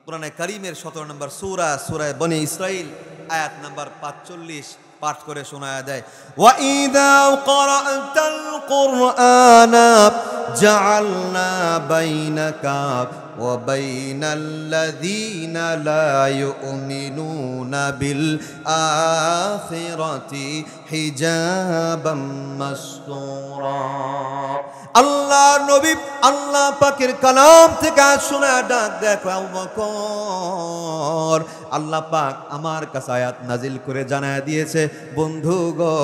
কোরআনে কারীমের 17 নম্বর সূরা, সূরা বনী ইসরাইল আয়াত নাম্বার 45 পাঠ করে শোনায়া দেয়, ওয়া ইযা ক্বারা'তাল কুরআনা জাআলনা বাইনাকা ওয়া বাইনাল্লাযীনা লা ইউমিনুনা বিল আখিরাতি হিজাবাম মাসতুরা। আল্লাহ নবী আল্লাহ পাকের কালাম থেকে শোনা ডাক দেখো, আবু বকর আল্লাহ পাক আমার কাছে আয়াত নাজিল করে জানায় দিয়েছে, বন্ধু গো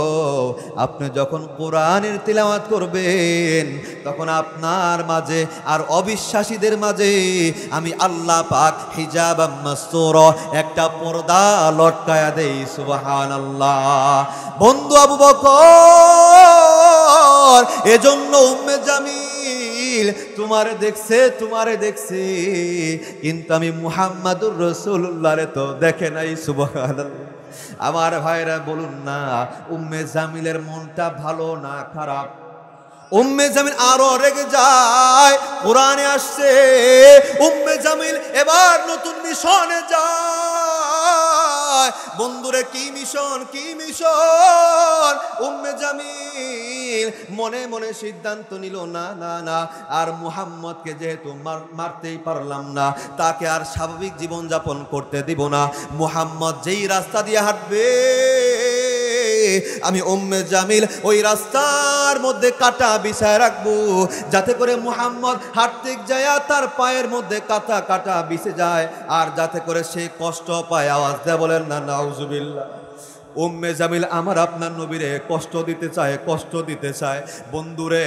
আপনি যখন কোরআনের তিলাওয়াত করবেন তখন আপনার মাঝে আর অবিশ্বাসীদের মাঝে আমি আল্লাহ পাক হিজাবাম মাসতুরা একটা পর্দা লটকায়া দেই। সুবহানাল্লাহ। বন্ধু আবু বকর এজন্য উম্মে জামিল তোমারে দেখছে, কিন্তু আমি মুহাম্মাদুর রাসূলুল্লাহরে তো দেখে নাই। সুবহানাল্লাহ। আমার ভাইরা বলুন না, উম্মে জামিলের মনটা ভালো না খারাপ? উম্মে জামিল আরো রেগে যায়। কোরআনে আসছে উম্মে জামিল এবার নতুন মিশনে যায়। বন্ধুরে কি মিশন, কি মিশন? উম্মে জামিল মনে মনে সিদ্ধান্ত নিল, না না না, আর মুহাম্মদকে যেহেতু মারতেই পারলাম না, তাকে আর স্বাভাবিক জীবন যাপন করতে দিব না। মুহাম্মদ যেই রাস্তা দিয়ে হাঁটবে আমি উম্মে জামিল ওই রাস্তার মধ্যে কাটা বিছায় রাখবো, যাতে করে মুহাম্মদ হাঁটতে যায় তার পায়ের মধ্যে কাটা বিছে যায়, আর যাতে করে সে কষ্ট পায়। আওয়াজ দেয় বলেন না নাউজুবিল্লাহ। উম্মে জামিল আমার আপনার নবীরে কষ্ট দিতে চায়। বন্ধুরে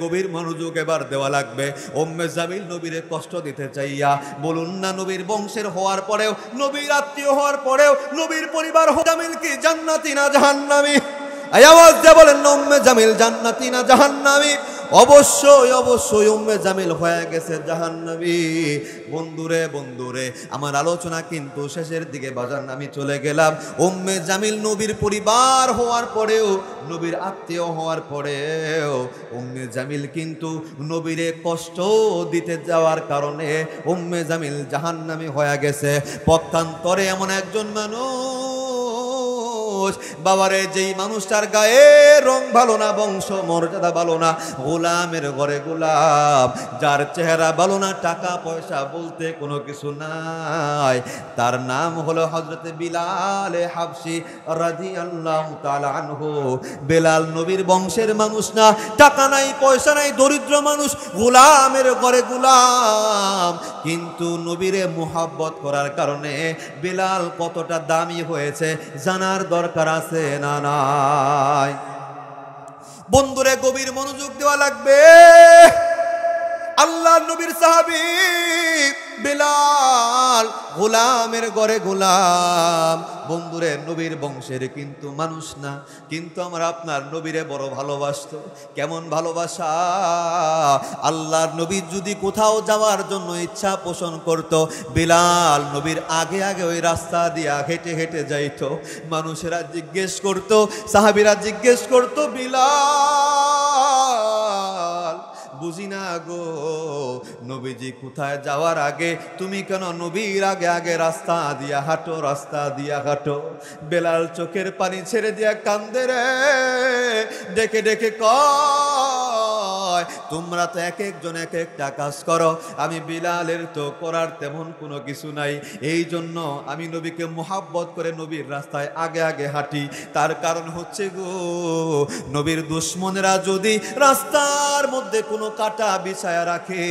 গভীর মনোযোগ এবার দেওয়া লাগবে। উম্মে জামিল নবীরে কষ্ট দিতে চাইয়া, বলুন না, নবীর বংশের হওয়ার পরেও, নবীর আত্মীয় হওয়ার পরেও, নবীর পরিবার জামিল কি জান্নাতি না জাহান্নামী? আওয়াজ দিয়ে বলেন, উম্মে জামিল জান্নাতি না জাহান্নামী? অবশ্যই অবশ্যই উম্মে জামিল হয়ে গেছে জাহান্নামী। বন্ধুরে বন্ধুরে আমার আলোচনা কিন্তু শেষের দিকে বাজার আমি চলে গেলাম। উম্মে জামিল নবীর পরিবার হওয়ার পরেও, নবীর আত্মীয় হওয়ার পরেও উম্মে জামিল কিন্তু নবীরে কষ্ট দিতে যাওয়ার কারণে উম্মে জামিল জাহান্নামী হয়ে গেছে। পক্ষান্তরে এমন একজন মানুষ, বাবারে যেই মানুষটার গায়ে রং ভালো না, বংশ মর্যাদা ভালো না, গোলামের ঘরে গোলাম, যার চেহারা ভালো না, টাকা পয়সা বলতে কোনো কিছু নাই, তার নাম হলো হযরতে বিলাল হাবশী রাদিয়াল্লাহু তাআলা আনহু। বেলাল নবীর বংশের মানুষ না, টাকা নাই পয়সা নাই, দরিদ্র মানুষ, গোলামের ঘরে গোলাম, কিন্তু নবীরে মুহাব্বত করার কারণে বেলাল কতটা দামি হয়েছে জানার দরকার আছে না নাই? বন্ধুরে গভীর মনোযোগ দেওয়া লাগবে। আল্লাহ নবীর সাহাবী বেলাল গোলামের ঘরে গোলাম। বন্ধুরে নবীর বংশের কিন্তু মানুষ না, কিন্তু আমরা আপনার নবীরে বড় ভালোবাসতো। কেমন ভালোবাসা! আল্লাহর নবী যদি কোথাও যাওয়ার জন্য ইচ্ছা পোষণ করত, বেলাল নবীর আগে আগে ওই রাস্তা দিয়া হেঁটে হেঁটে যাইত। মানুষেরা জিজ্ঞেস করত, সাহাবীরা জিজ্ঞেস করত, বিলাল বুঝি না গো, নবীজি কোথায় যাওয়ার আগে তুমি কেন নবীর আগে আগে রাস্তা দিয়া হাঁটো, রাস্তা দিয়া হাঁটো? বেলাল চোখের পানি ছেড়ে দিয়া কান্দে রে, ডেকে ডেকে কয়, তোমরা তো এক একজন এক একটা কাজ করো, আমি বিলালের তো করার তেমন কোনো কিছু নাই, এই জন্য আমি নবীকে মুহাব্বত করে নবীর রাস্তায় আগে আগে হাঁটি। তার কারণ হচ্ছে গো, নবীর দুশ্মনেরা যদি রাস্তার মধ্যে কোনো কাটা বিছায়া রাখে,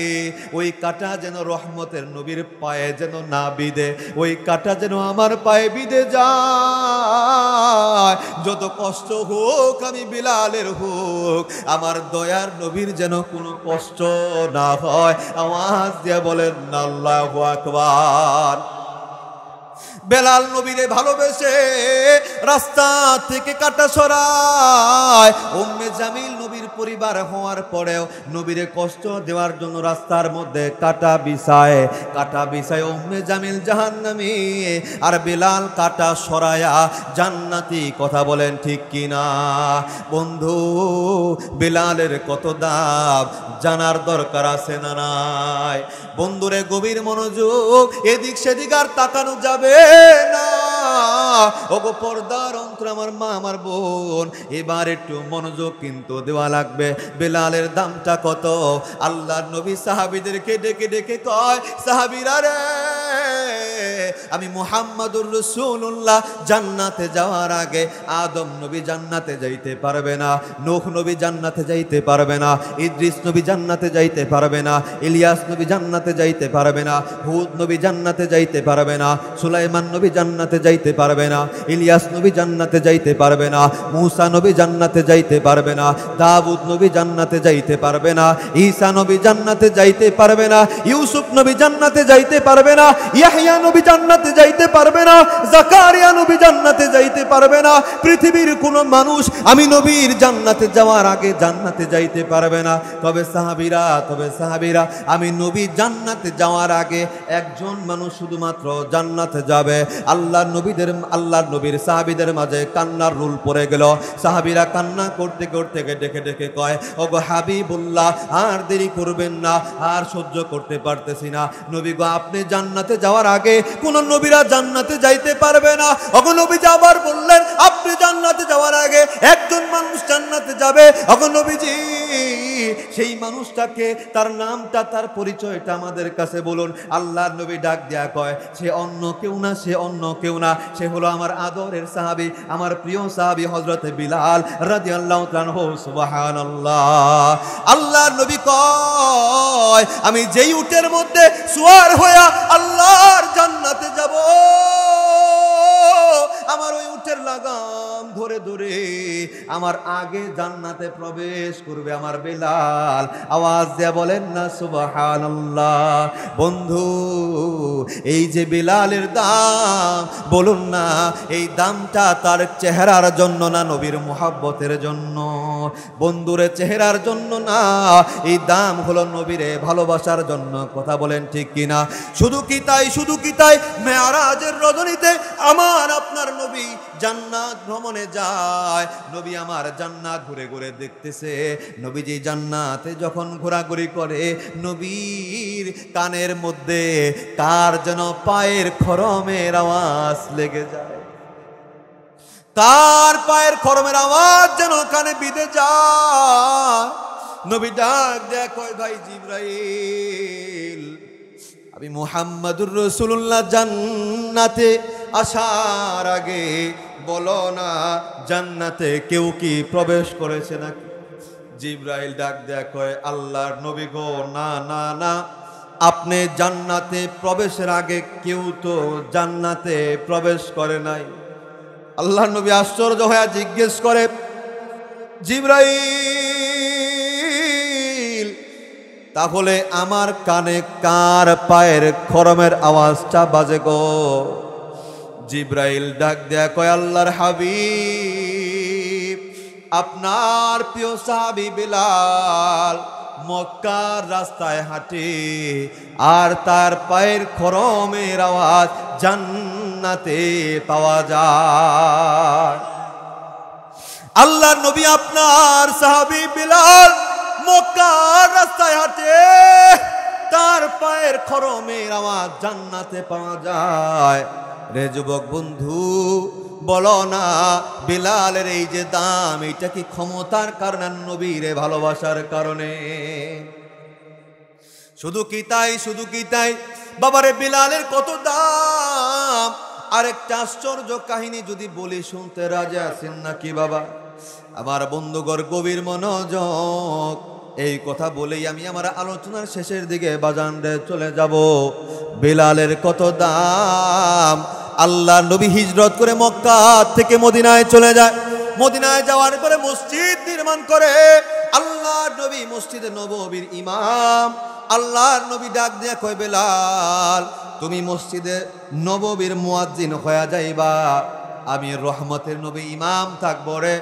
ওই কাটা যেন রহমতের নবীর পায়ে যেন না বিধে, ওই কাটা যেন আমার পায়ে বিধে যায়। যত কষ্ট হোক আমি বিলালের হোক, আমার দয়ার নবীর যেন কোনো কষ্ট না হয়। আওয়াজ দিয়ে বলেন আল্লাহু আকবার। বেলাল নবীরে ভালোবেসে রাস্তা থেকে কাটা সরায়। উম্মে জামিল নবীর পরিবার হওয়ার পরেও নবীরে কষ্ট দেওয়ার জন্য রাস্তার মধ্যে কাটা বিছায়। কাটা বিছায় উম্মে জামিল জাহান্নামী, আর বেলাল কাটা সরায়া জান্নাতি। কথা বলেন ঠিক কিনা? বন্ধু, বেলালের কত দাম জানার দরকার আছে না নাই? বন্ধুরে গভীর মনোযোগ, এদিক সেদিক আর তাকানো যাবে না। ওগো পর্দার অন্তর আমার মা আমার বোন, এবার একটু মনোযোগ কিন্তু দেওয়া লাগবে। বেলালের দামটা কত? আল্লাহর নবী সাহাবীদেরকে ডেকে ডেকে কয়, সাহাবীরা রে, আমি মুহাম্মাদুর রাসূলুল্লাহ জান্নাতে যাওয়ার আগে আদম নবী জান্নাতে যাইতে পারবে না, নূহ নবী জান্নাতে যাইতে পারবে না, ইদ্রিস নবী জান্নাতে যাইতে পারবে না, ইলিয়াস নবী জান্নাতে যাইতে পারবে না, হুদ নবী জান্নাতে যাইতে পারবে না, সুলাইমান নবী জান্নাতে যাইতে পারবে না, ইলিয়াস নবী জান্নাতে যাইতে পারবে না, মূসা নবী জান্নাতে যাইতে পারবে না, দাউদ নবী জান্নাতে যাইতে পারবে না, ঈসা নবী জান্নাতে যাইতে পারবে না, ইউসুফ নবী জান্নাতে যাইতে পারবে না, ইয়াহইয়া নবী জান্নাতে যাইতে পারবে না, জাকারিয়া নবী জান্নাতে যাইতে পারবে না। পৃথিবীর কোন মানুষ আমি নবীর জান্নাতে যাওয়ার আগে জান্নাতে যাইতে পারবে না। তবে সাহাবীরা আমি নবী জান্নাতে যাওয়ার আগে একজন মানুষ শুধুমাত্র জান্নাতে যাবে। আল্লাহর নবীর সাহাবীদের মাঝে কান্নার রুল পড়ে গেল। সাহাবীরা কান্না করতে করতে ডেকে ডেকে কয়, ওগো হাবিবুল্লাহ, আর দেরি করবেন না, আর সহ্য করতে পারতেছি না। নবী গো, আপনি জান্নাতে যাওয়ার আগে কোন নবীরা জান্নাতে যাইতে পারবে না। ওগো নবীজি আবার বললেন, আপনি জান্নাতে যাওয়ার আগে একজন মানুষ জান্নাতে যাবে। ওগো নবীজি, সেই মানুষটাকে, তার নামটা, তার পরিচয়টা আমাদের কাছে বলুন। আল্লাহর নবী ডাক দেয়া কয়, সে অন্য কেউ না, সে অন্য কেউ না, সে হলো আমার আদরের সাহাবী, আমার প্রিয় সাহাবী হযরতে বিলাল রাদিয়াল্লাহু তাআলা আনহু। সুবহানাল্লাহ। আল্লাহর নবী কয়, আমি যেই উটের মধ্যে সওয়ার হইয়া আল্লাহর জান্নাতে যাব, আমার ওই উটের লাগাম ধরে ধরে আমার আগে জান্নাতে প্রবেশ করবে আমার বেলাল। আওয়াজ দিয়ে বলেন না সুবহানাল্লাহ। বন্ধু, এই যে বেলালের দাম, বলুন না এই দামটা তার চেহারার জন্য না নবীর মুহাব্বতের জন্য? বন্ধুরে চেহারার জন্য না, এই দাম হলো নবীরে ভালোবাসার জন্য। কথা বলেন ঠিক কিনা? শুধু কি তাই, শুধু কি তাই, মেরাজের রজনীতে আমার আপনার নবী জান্নাত ভ্রমণে যায়। নবী আমার জান্নাত ঘুরে ঘুরে দেখতেছে। নবীজি জান্নাতে যখন ঘোরাঘুরি করে, নবীর কানের মধ্যে কার যেন পায়ের খরমের আওয়াজ লেগে যায়। কার পায়ের খরমের আওয়াজ যেন কানে বিঁধে যায়। নবী ডাক দেয়, কয় ভাই জিবরাইল, আমি মুহাম্মাদুর রাসূলুল্লাহ জান্নাতে আসার আগে বলো না জান্নাতে কেউ কি প্রবেশ করেছে নাকি? জিবরাইল ডাক দেয়া কয়, আল্লাহর নবী গো, না না না, আপনি জান্নাতে প্রবেশের আগে কেউ তো জান্নাতে প্রবেশ করে নাই। আল্লাহর নবী আশ্চর্য হয়ে জিজ্ঞেস করে, জিবরাইল, তাহলে আমার কানে কার পায়ের খরমের আওয়াজটা বাজে গো? জিবরাইল ডাক দেয়া কয়, আল্লাহর হাবিব, আপনার প্রিয় সাহাবী বেলাল মক্কার রাস্তায় হাঁটে, আর তার পায়ের খরমের আওয়াজ জান্নাতে পাওয়া যায়। আল্লাহর নবী আপনার সাহাবী বেলাল মক্কার রাস্তায় হাঁটে, তার পায়ের খরমের আওয়াজ জান্নাতে পাওয়া যায়। রে যুবক বন্ধু, বলো না বেলালের এই যে দাম, এইটা কি ক্ষমতার কারণে, নবীরে ভালোবাসার কারণে? শুধু কি তাই, শুধু কি তাই, বাবারে বেলালের কত দাম। আরেকটা আশ্চর্য কাহিনী যদি বলি, শুনতে রাজি আছেন নাকি বাবা? আমার বন্ধুগণ গভীর মনোযোগ, এই কথা বলেই আমি আমার আলোচনার শেষের দিকে বাজানরে চলে যাব। বেলালের কত দাম। আল্লাহ নবী হিজরত করে মক্কা থেকে মদিনায় চলে যায়। মদিনায় যাওয়ার পরে মসজিদ নির্মাণ করে। আল্লাহর নবী মসজিদে নববীর ইমাম। আল্লাহর নবী ডাক দিয়ে কয়, বেলাল, তুমি মসজিদে নববীর মুয়াজ্জিন হয়ে যাইবা, আমি রহমতের নবী ইমাম থাকবো রে,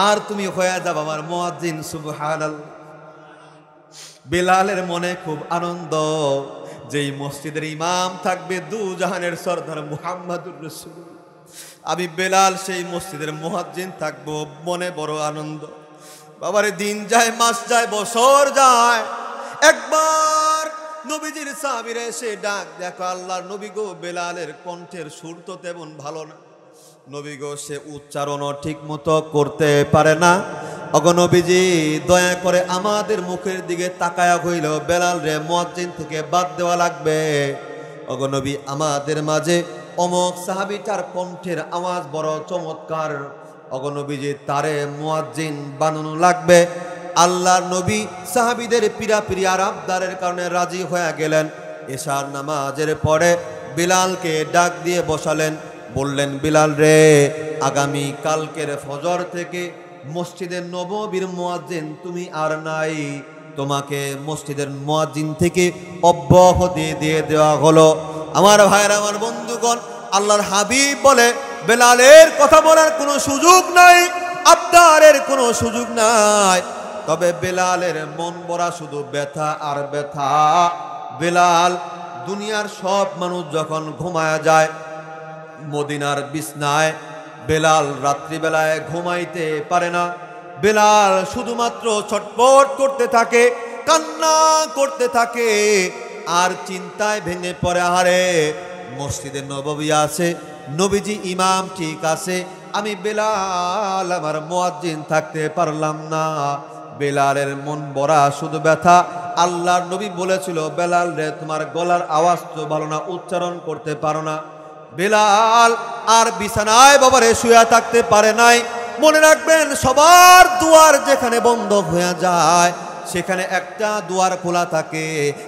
আর তুমি হয়ে যাবা আমার মুয়াজ্জিন। সুবহানাল্লাহ। বেলালের মনে খুব আনন্দ, যেই মসজিদের ইমাম থাকবে দু জাহানের সরদার মুহাম্মাদুর রাসূলুল্লাহ, আমি বেলাল সেই মসজিদের মুয়াজ্জিন থাকবো। মনে বড় আনন্দ। বাবারে দিন যায়, মাস যায়, বছর যায়। একবার নবীজির সাহাবীরা এসে ডাক দেখো, আল্লাহর নবী গো, বেলালের কণ্ঠের সুর তো তেমন ভালো না। নবী গো, সে উচ্চারণও ঠিক মতো করতে পারে না। ওগো নবীজি, দয়া করে আমাদের মুখের দিকে তাকায়া হইল, বেলাল রে মুয়াজ্জিন থেকে বাদ দেওয়া লাগবে। ওগো নবী, আমাদের মাঝে অমুক সাহাবীটার কণ্ঠের আওয়াজ বড় চমৎকার, ওগো নবীজি তারে মুয়াজ্জিন বানানো লাগবে। আল্লাহর নবী সাহাবীদের পিরাপিরি আর আবদারের কারণে রাজি হয়ে গেলেন। এশার নামাজের পরে বিলালকে ডাক দিয়ে বসালেন। বললেন, বিলাল রে, আগামী কালকের ফজর থেকে মসজিদের নববীর মুয়াজ্জিন তুমি আর নাই, তোমাকে মসজিদের মুয়াজ্জিন থেকে অব্যাহতি দিয়ে দেওয়া হলো। আমার ভাইরা, আমার বন্ধুগণ, আল্লাহর হাবিব বলে, বেলালের কথা বলার কোনো সুযোগ নাই, আবদারের কোনো সুযোগ নাই। তবে বেলালের মন ভরা শুধু ব্যথা আর ব্যথা। বেলাল, দুনিয়ার সব মানুষ যখন ঘুমায়া যায়, মদিনার বিছনায় বেলাল রাত্রিবেলায় ঘুমাইতে পারে না। বেলাল শুধুমাত্র ছটফট করতে থাকে, কান্না করতে থাকে, আর চিন্তায় ভেঙে পড়ে, আরে মসজিদে নববী আছে, নবীজি ইমাম ঠিক আছে, আমি বেলাল আমার মুয়াজ্জিন থাকতে পারলাম না। বেলালের মন ভরা শুধু ব্যথা। আল্লাহর নবী বলেছিল, বেলাল রে, তোমার গলার আওয়াজ তো ভালো না, উচ্চারণ করতে পারো না। বেলাল আর বিছানায় বাবারে শুয়ে থাকতে পারে নাই। মনে রাখবেন, সবার দুয়ার যেখানে বন্ধ হয়ে যায়, সেখানে একটা দুয়ার খোলা থাকে,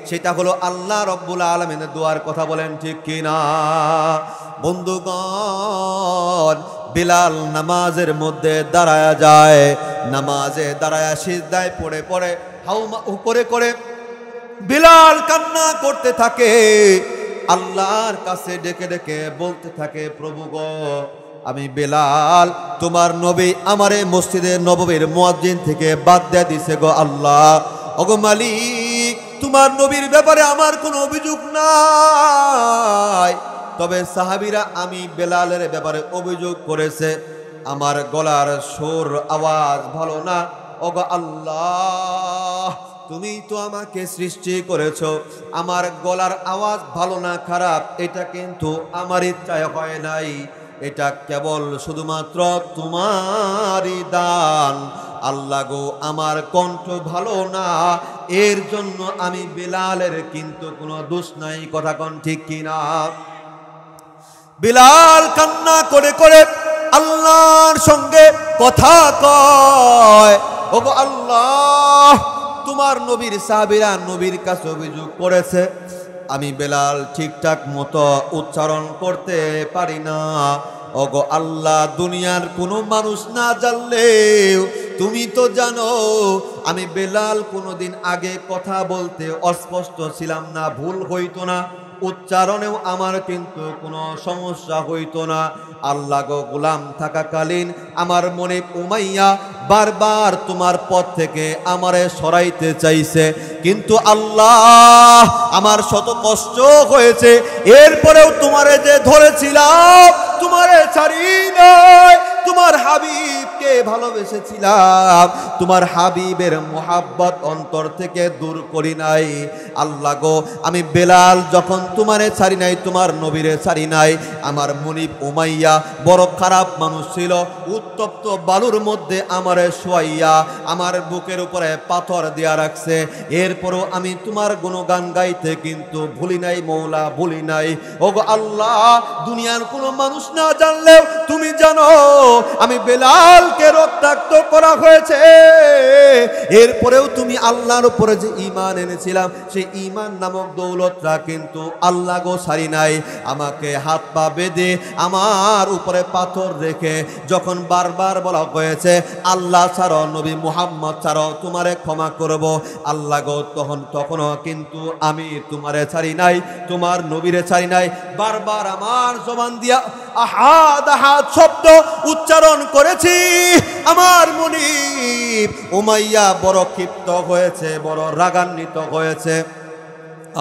সেটা হলো আল্লাহ রব্বুল আলামিনের দুয়ার। কথা বলেন ঠিক কিনা বন্ধুগণ? বিলাল নামাজের মধ্যে দাঁড়ায়া যায়, নামাজে দাঁড়ায়া সিজদায় পড়ে পড়ে হাউমা উপরে করে বিলাল কান্না করতে থাকে, আল্লাহর কাছে ডেকে ডেকে বলতে থাকে, প্রভু গো আমি বেলাল তোমার নবী আমারে মসজিদে নববীর মুয়াজ্জিন থেকে বাদ দিয়ে দিছে গো আল্লাহ। ওগো মালিক, তোমার নবীর ব্যাপারে আমার কোনো অভিযোগ নাই, তবে সাহাবীরা আমি বেলালের ব্যাপারে অভিযোগ করেছে, আমার গলার সুর আওয়াজ ভালো না। ওগো আল্লাহ, তুমি তো আমাকে সৃষ্টি করেছো, আমার গলার আওয়াজ ভালো না খারাপ এটা কিন্তু আমার ইচ্ছায় হয় নাই, এটা কেবল শুধুমাত্র তোমারই দান। আল্লাহ গো, আমার কণ্ঠ ভালো না, এর জন্য আমি বেলালের কিন্তু কোনো দোষ নাই, কথা কোন ঠিক কিনা? বিলাল কান্না করে করে আল্লাহর সঙ্গে কথা কয়, ওগো আল্লাহ, তোমার নবীর সাহাবীরা নবীর কাছে অভিযোগ করেছে, আমি বেলাল ঠিকঠাক মতো উচ্চারণ করতে পারি না। ওগো আল্লাহ, দুনিয়ার কোনো মানুষ না জানলেও তুমি তো জানো আমি বেলাল কোনোদিন আগে কথা বলতে অস্পষ্ট ছিলাম না, ভুল হইতো না, উচ্চারণেও আমার কিন্তু কোনো সমস্যা হইতো না। আল্লাহ গো, গোলাম থাকাকালীন আমার মনে উমাইয়া বারবার তোমার পথ থেকে আমারে সরাইতে চাইছে, কিন্তু আল্লাহ আমার শত কষ্ট হয়েছে, এরপরেও তোমারে যে ধরেছিলাম তোমারে ছাড়ি নাই, তোমার হাবিবকে ভালোবেসেছিলাম, তোমার হাবিবের মোহাব্বত অন্তর থেকে দূর করি নাই। আল্লাহ গো, আমি বেলাল যখন তোমারে ছাড়ি নাই, তোমার নবীরে ছাড়ি নাই, আমার মুনিব উমাইয়া বড় খারাপ মানুষ ছিল, উত্তপ্ত বালুর মধ্যে আমারে শোয়াইয়া আমার বুকের উপরে পাথর দিয়া রাখছে, এরপরও আমি তোমার গুণগান গাইতে কিন্তু ভুলি নাই মৌলা, ভুলি নাই। ওগো আল্লাহ, দুনিয়ার কোনো মানুষ না জানলেও তুমি জানো আমি বেলালকে রক্তাক্ত করা হয়েছে, এরপরেও তুমি আল্লাহর উপরে যে ঈমান এনেছিলাম সেই ঈমান নামক দৌলতটা কিন্তু আল্লাহ গো ছাড়ি নাই। আমাকে হাত পা বেঁধে আমার উপরে পাথর রেখে যখন বারবার বলা হয়েছে আল্লাহ ছাড়ো, নবী মুহাম্মদ ছাড়ো, তোমারে ক্ষমা করব, আল্লাহ গো তখনও কিন্তু আমি তোমারে ছাড়ি নাই, তোমার নবীরে ছাড়ি নাই। বারবার আমার জবান দিয়া আহাদ আহাদ শব্দ উচ্চারণ করেছি, আমার মুনিব উমাইয়া বড় ক্ষিপ্ত হয়েছে, বড় রাগান্বিত হয়েছে।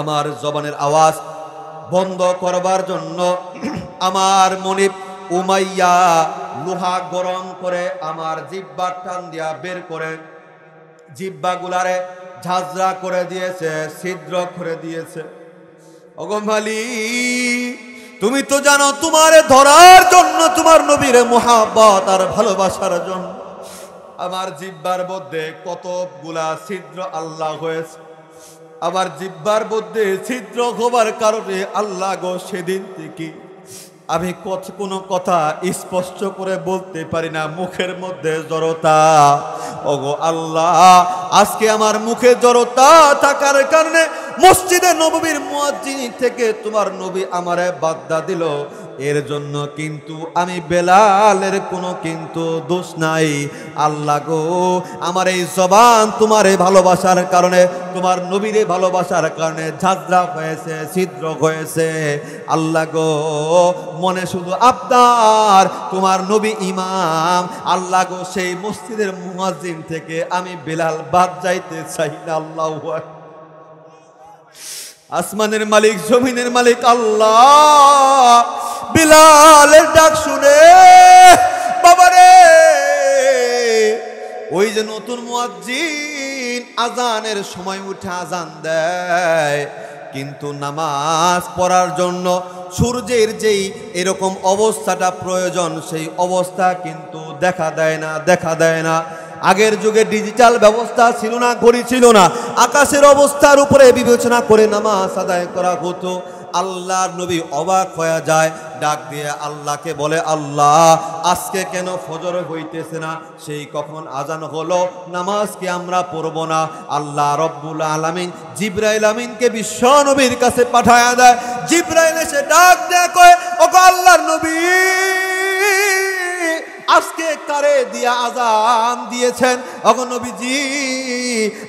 আমার জবানের আওয়াজ বন্ধ করবার জন্য আমার মুনিব উমাইয়া লোহা গরম করে আমার জিহ্বার টান দিয়া বের করে জিহ্বাগুলারে ঝাঁঝরা করে দিয়েছে, ছিদ্র করে দিয়েছে। ওগো মালিক, তুমি তো জানো তোমারে ধরার জন্য, তোমার নবীর মুহাব্বত আর ভালোবাসার জন্য আমার জিহ্বার মধ্যে কতগুলা ছিদ্র আল্লাহ হয়েছে। আমার জিহ্বার মধ্যে ছিদ্র হবার কারণে আল্লাহ গো সেদিন থেকে আমি কোনো কথা স্পষ্ট করে বলতে পারি না, মুখের মধ্যে জড়তা। ওগো আল্লাহ, আজকে আমার মুখে জড়তা থাকার কারণে মসজিদে নববীর মুয়াজ্জিন থেকে তোমার নবী আমারে বাদদা দিল, এর জন্য কিন্তু আমি বেলালের কোনো কিন্তু দোষ নাই। আল্লাহ গো, আমার এই জবান তোমারে ভালোবাসার কারণে, তোমার নবীরে ভালোবাসার কারণে ঝাঁঝরা হয়েছে, ছিদ্র হয়েছে। আল্লাহ গো, মনে শুধু আবদার তোমার নবী ইমাম, আল্লাহ গো সেই মসজিদের মুয়াজ্জিন থেকে আমি বেলাল বাদ যাইতে চাই না। আল্লাহু আকবার। আসমানের মালিক, জমিনের মালিক আল্লাহ বিলালের ডাক শুনে বাবারে, ওই যে নতুন মুয়াজ্জিন আজানের সময় উঠে আজান দেয়, কিন্তু নামাজ পড়ার জন্য সূর্যের যেই এরকম অবস্থাটা প্রয়োজন সেই অবস্থা কিন্তু দেখা দেয় না, দেখা দেয় না। আগের যুগে ডিজিটাল ব্যবস্থা ছিল না, ঘড়ি ছিল না, আকাশের অবস্থার উপরে বিবেচনা করে নামাজ আদায় করা হতো। আল্লাহর নবী অবাক হয়ে যায়, ডাক দিয়ে আল্লাহকে বলে, আল্লাহ আজকে কেন ফজর হইতেছে না? সেই কখন আজান হলো, নামাজ কি আমরা পড়ব না? আল্লাহ রব্বুল আলামিন জিবরাইল আমিনকে বিশ্ব নবীর কাছে পাঠায়া দেয়। জিবরাইল এসে ডাক দেয়, কয় ওগো আল্লাহর নবী, আজকে কারে দিয়া আজান দিয়েছেন? ওগো নবীজি,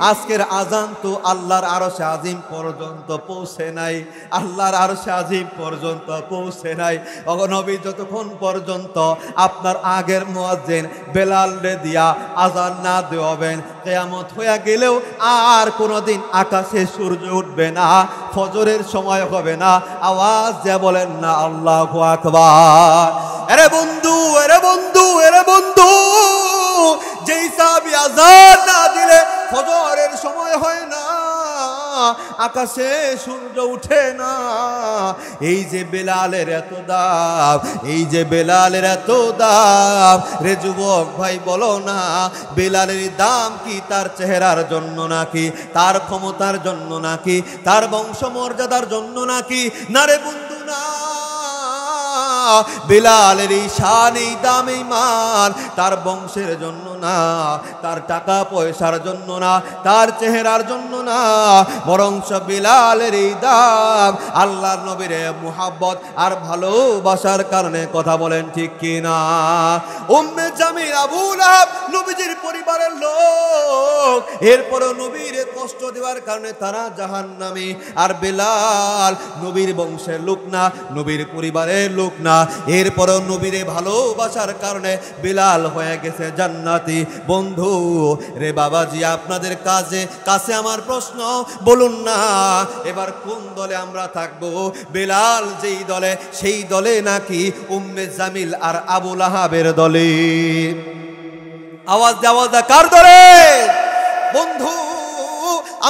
আজকের আজান তো আল্লাহর আরশে আজিম পর্যন্ত পৌঁছে নাই, আল্লাহর আরশে আজিম পর্যন্ত পৌঁছে নাই। ওগো নবী, যতক্ষণ পর্যন্ত আপনার আগের মুয়াজ্জিন বেলাল রে দিয়া আজান না দেওয়াবেন, কিয়ামত হয়ে গেলেও আর কোনোদিন আকাশে সূর্য উঠবে না, ফজরের সময় হবে না। আওয়াজ দিয়ে বলেন না আল্লাহু আকবার। আরে বন্ধু, আরে বন্ধু, আরে বন্ধু, যেই সাহাবী আযান না দিলে ফজরের সময় হয় না, আকাশে সূর্য উঠে না, এই যে বেলালের এত দাম, এই যে বেলালের এত দাম, রে যুবক ভাই বলো না, বেলালের দাম কি তার চেহারার জন্য নাকি, তার ক্ষমতার জন্য নাকি, তার বংশমর্যাদার জন্য নাকি? না রে বন্ধু, না। বেলালের এই শান, এই দাম, এই মান তার বংশের জন্য না, তার টাকা পয়সার জন্য না, তার চেহারার জন্য না, বরং বেলালের এই দাম আল্লাহর নবীর মুহাব্বত আর ভালোবাসার কারণে। কথা বলেন ঠিক কিনা? উম্মে জামিল, আবু লাহাব নবীজির পরিবারের লোক, এরপরও নবীর কষ্ট দেওয়ার কারণে তারা জাহান্নামী। আর বেলাল নবীর বংশের লোক না, নবীর পরিবারের লোক না, এরপরও নবীরে ভালোবাসার কারণে বেলাল হয়ে গেছে জান্নাতি। বন্ধু রে বাবাজি, আপনাদের কাছে আমার প্রশ্ন, বলুন না এবার কোন দলে আমরা থাকবো? বেলাল যেই দলে, সেই দলে নাকি উম্মে জামিল আর আবু লাহাবের দলে? আওয়াজ দেওয়া কার দলে? বন্ধু,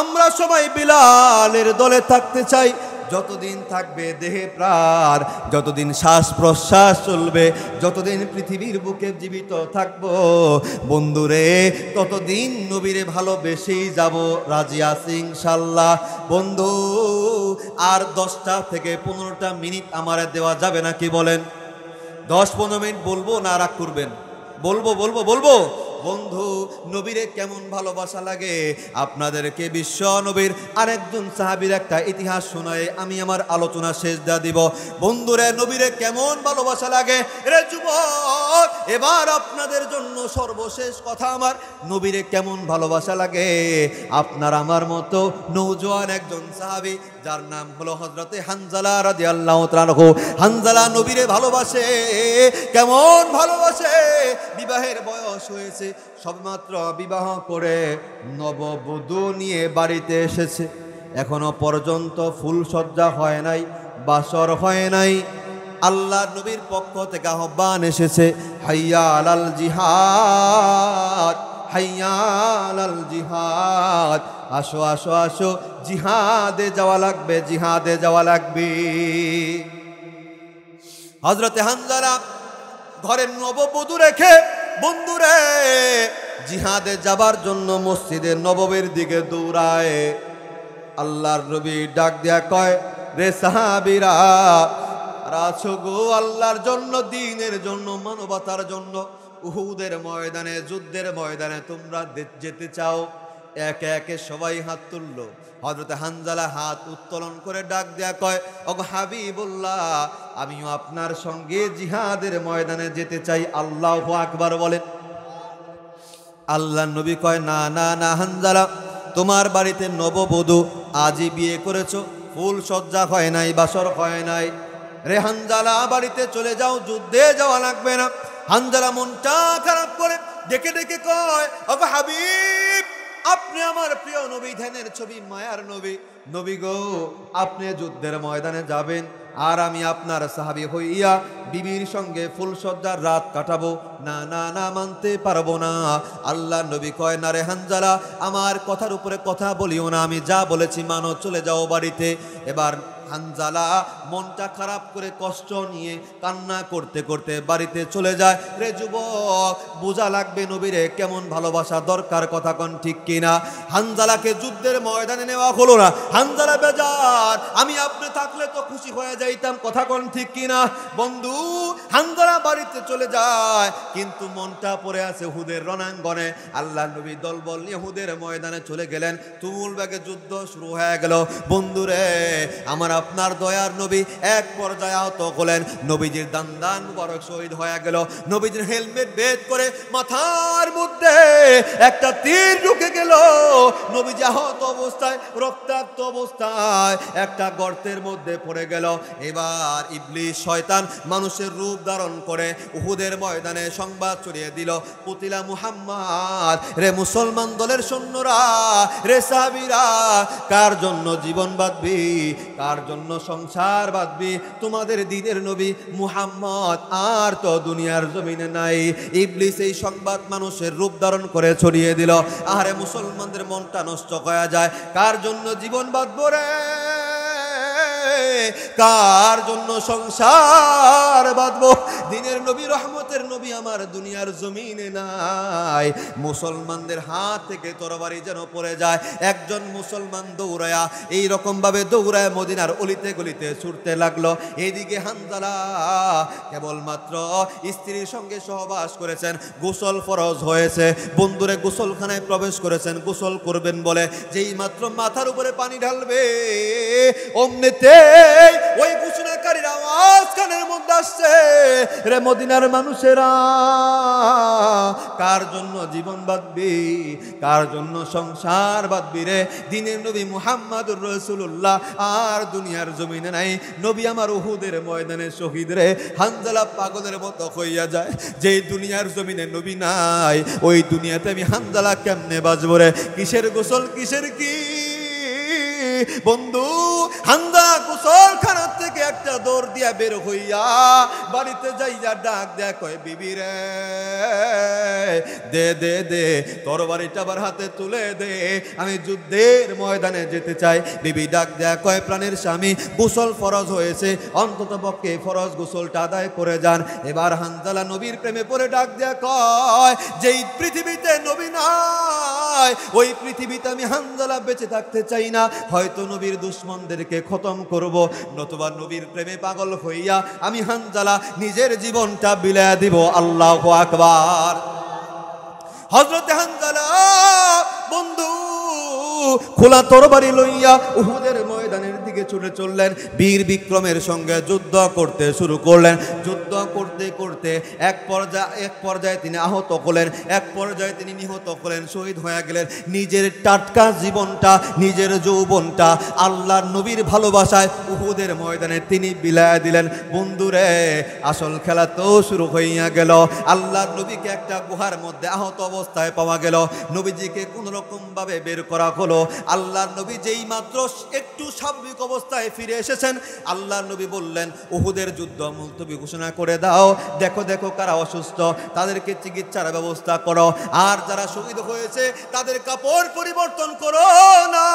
আমরা সবাই বেলালের দলে থাকতে চাই। যতদিন থাকবে দেহে প্রাণ, যতদিন শ্বাস প্রশ্বাস চলবে, যতদিন পৃথিবীর বুকে জীবিত থাকবো বন্ধুরে, ততদিন নবীরে ভালোবেসেই যাব, রাজি আছি ইনশাল্লাহ। বন্ধু, আর 10টা থেকে 15টা মিনিট আমার দেওয়া যাবে নাকি বলেন? 10-15 মিনিট বলবো না রাগ করবেন? বলবো বলবো বলবো। বন্ধু, নবীরে কেমন ভালোবাসা লাগে আপনাদেরকে বিশ্ব নবীর আরেকজন সাহাবীর একটা ইতিহাস শোনায় আমি আমার আলোচনা শেষ দিয়ে দিব। বন্ধুরে, নবীরে কেমন ভালোবাসা লাগে রে যুবক, এবার আপনাদের জন্য সর্বশেষ কথা আমার। নবীরে কেমন ভালোবাসা লাগে আপনার আমার মতো নওজোয়ান একজন সাহাবী, যার নাম হলো হযরতে হানজালা রাদিয়াল্লাহু তাআলা। হানজালা নবীরে ভালোবাসে, কেমন ভালোবাসে! বিবাহের বয়স হয়েছে, সবেমাত্র বিবাহ করে নববধূ নিয়ে বাড়িতে এসেছে, এখনো পর্যন্ত ফুল সজ্জা হয় নাই, বাসর হয় নাই। আল্লাহর নবীর পক্ষ থেকে আহ্বান এসেছে, হাইয়া আলাল জিহাদ, হাইয়া আলাল জিহাদ, আসো আসো আসো, জিহাদে যাওয়া লাগবে, জিহাদে যাওয়া লাগবে। হযরতে হানজালা ঘরের নববধূ রেখে বন্ধুরে জিহাদে যাবার জন্য মসজিদে নববীর দিকে দৌড়ায়। আল্লাহর নবী ডাক দেয়া কয়, রে সাহাবীরা, আছো গো আল্লাহর জন্য, দ্বীনের জন্য, মানবতার জন্য উহুদের ময়দানে, যুদ্ধের ময়দানে তোমরা যেতে চাও? একে একে সবাই হাত তুললো। হযরতে হানজালা হাত উত্তোলন করে ডাক দেয়া কয়, ওগো হাবিবুল্লাহ, আমিও আপনার সঙ্গে জিহাদের ময়দানে যেতে চাই। আল্লাহু আকবার বলেন। আল্লাহর নবী কয়, না না না হানজালা, তোমার বাড়িতে নববধূ, আজই বিয়ে করেছো, ফুল সজ্জা হয় নাই, বাসর হয় নাই। রে হানজালা, বাড়িতে চলে যাও, যুদ্ধে যাওয়া লাগবে না। হানজালা মনটা খারাপ করে ডেকে ডেকে কয়, ওগো হাবিব, আপনি আমার প্রিয় নবী, ধ্যানের ছবি, মায়ার নবী, নবী গো, আপনি যুদ্ধের ময়দানে যাবেন, আর আমি আপনার সাহাবী হইয়া বিবির সঙ্গে ফুলসজ্জার রাত কাটাবো? না না না, মানতে পারবো না। আল্লাহ নবী কয়, না রে হানজালা, আমার কথার উপরে কথা বলিও না, আমি যা বলেছি মানো, চলে যাও বাড়িতে। এবার হানজালা মনটা খারাপ করে কষ্ট নিয়ে কান্না করতে করতে বাড়িতে চলে যায়। রে যুবক, বোঝা লাগবে নবীরে কেমন ভালোবাসা দরকার, কথা কোন ঠিক কিনা? হানজালাকে যুদ্ধের ময়দানে নেওয়া হলো না। হানজালা বেজার, আমি আপনি থাকলে তো খুশি হয়ে যাইতাম, কথা কোন ঠিক কিনা? বন্ধু, হানজালা বাড়িতে চলে যায়, কিন্তু মনটা পড়ে আছে উহুদের রণাঙ্গনে। আল্লাহ নবী দলবল নিয়ে উহুদের ময়দানে চলে গেলেন। তুমুল বেগে যুদ্ধ শুরু হয়ে গেল। বন্ধুরে আমার, আপনার দয়ার নবী এক পর্যায়ে আহত হলেন, নবীজির দান মুবারক শহীদ হয়ে গেল। নবীজির হেলমেট বেদ করে মাথার মধ্যে একটা তীর ঢুকে গেল। নবীজি আহত অবস্থায়, রক্তাক্ত অবস্থায় একটা গর্তের মধ্যে পড়ে গেল। এবার ইবলিস শয়তান মানুষের রূপ ধারণ করে উহুদের ময়দানে সংবাদ ছড়িয়ে দিল, কুতিলা মুহাম্মদ, রে মুসলমান দলের সৈন্যরা, রে সাহাবীরা, কার জন্য জীবন বাঁধবি, কার জন্য সংসার বাঁধবি? তোমাদের দ্বীনের নবী মুহাম্মদ আর তো দুনিয়ার জমিনে নাই। ইবলিস এই সংবাদ মানুষের রূপ ধারণ করে ছড়িয়ে দিল। আরে মুসলমানদের মনটা নষ্ট হয়ে যায়, কার জন্য জীবন বাঁধবো রে, কার জন্য সংসার বাঁধবো? দিনের নবী, রহমতের নবী আমার দুনিয়ার জমিনে নাই। মুসলমানদের হাত থেকে তরবারি যেন পড়ে যায়। একজন মুসলমান দৌড়ায়া এইরকম ভাবে দৌড়ায় মদিনার অলিতে গলিতে ছুটতে লাগলো। এদিকে হানজালা কেবলমাত্র স্ত্রীর সঙ্গে সহবাস করেছেন, গোসল ফরজ হয়েছে, বন্ধুরে গোসলখানায় প্রবেশ করেছেন, গোসল করবেন বলে যেই মাত্র মাথার উপরে পানি ঢালবে অমনিতে ওই ঘোষণাকারীর আওয়াজ কানের মধ্যে আসছে, রে মদিনার মানুষেরা, কার জন্য জীবন বাঁধবি, কার জন্য সংসার বাঁধবি রে? দিনের নবী মুহাম্মদুর রাসূলুল্লাহ আর দুনিয়ার জমিনে নাই। নবী আমার উহুদের ময়দানে শহীদ রে। হানজালা পাগলের মতো হইয়া যায়, যেই দুনিয়ার জমিনে নবী নাই, ওই দুনিয়াতে আমি হানজালা কেমনে বাঁচবো রে? কিসের গোসল, কিসের কি? বন্ধু, হানজা গোসলখানা থেকে একটা দৌড় দিয়া বের হইয়া বাড়িতে যাইয়া ডাক দেয়া কয়, বিবি রে, দে দে দে তরবারিটা আবার হাতে তুলে দে, আমি যুদ্ধের ময়দানে যেতে চাই। বিবি ডাক দেয়া কয়, প্রাণের স্বামী, গোসল ফরজ হয়েছে, অন্তত পক্ষে ফরজ গোসলটা আদায় করে যান। এবার হানজালা নবীর প্রেমে পড়ে ডাক দেয়া কয়, যেই পৃথিবীতে নবী নাই, ওই পৃথিবীতে আমি হানজালা বেঁচে থাকতে চাই না। হয়তো নবীর দুশমনদেরকে খতম করব, নতুবা নবীর প্রেমে পাগল হইয়া আমি হানজালা নিজের জীবনটা বিলায়া দিব। আল্লাহু আকবার। হযরত হানজালা বন্ধু খোলা তরবারি লইয়া উহুদের ময়দানের দিকে ছুটে চললেন, বীর বিক্রমের সঙ্গে যুদ্ধ করতে শুরু করলেন। যুদ্ধ করতে করতে এক পর্যায়ে তিনি আহত হলেন, এক পর্যায়ে তিনি নিহত হলেন, শহীদ হয়ে গেলেন। নিজের টাটকা জীবনটা, নিজের যৌবনটা আল্লাহর নবীর ভালোবাসায় উহুদের ময়দানে তিনি বিলায়া দিলেন। বন্ধুরে, আসল খেলা তো শুরু হইয়া গেল। আল্লাহর নবীকে একটা গুহার মধ্যে আহত অবস্থায় পাওয়া গেল। নবীজিকে কোন রকম ভাবে বের করা হলো। আল্লাহর নবী যেই মাত্র একটু স্বাভাবিক অবস্থায় ফিরে এসেছেন, আল্লাহর নবী বললেন, উহুদের যুদ্ধ মুলতবি ঘোষণা করে দাও। দেখো দেখো কারা অসুস্থ, তাদেরকে চিকিৎসার ব্যবস্থা করো, আর যারা শহীদ হয়েছে তাদের কাপড় পরিবর্তন করো না।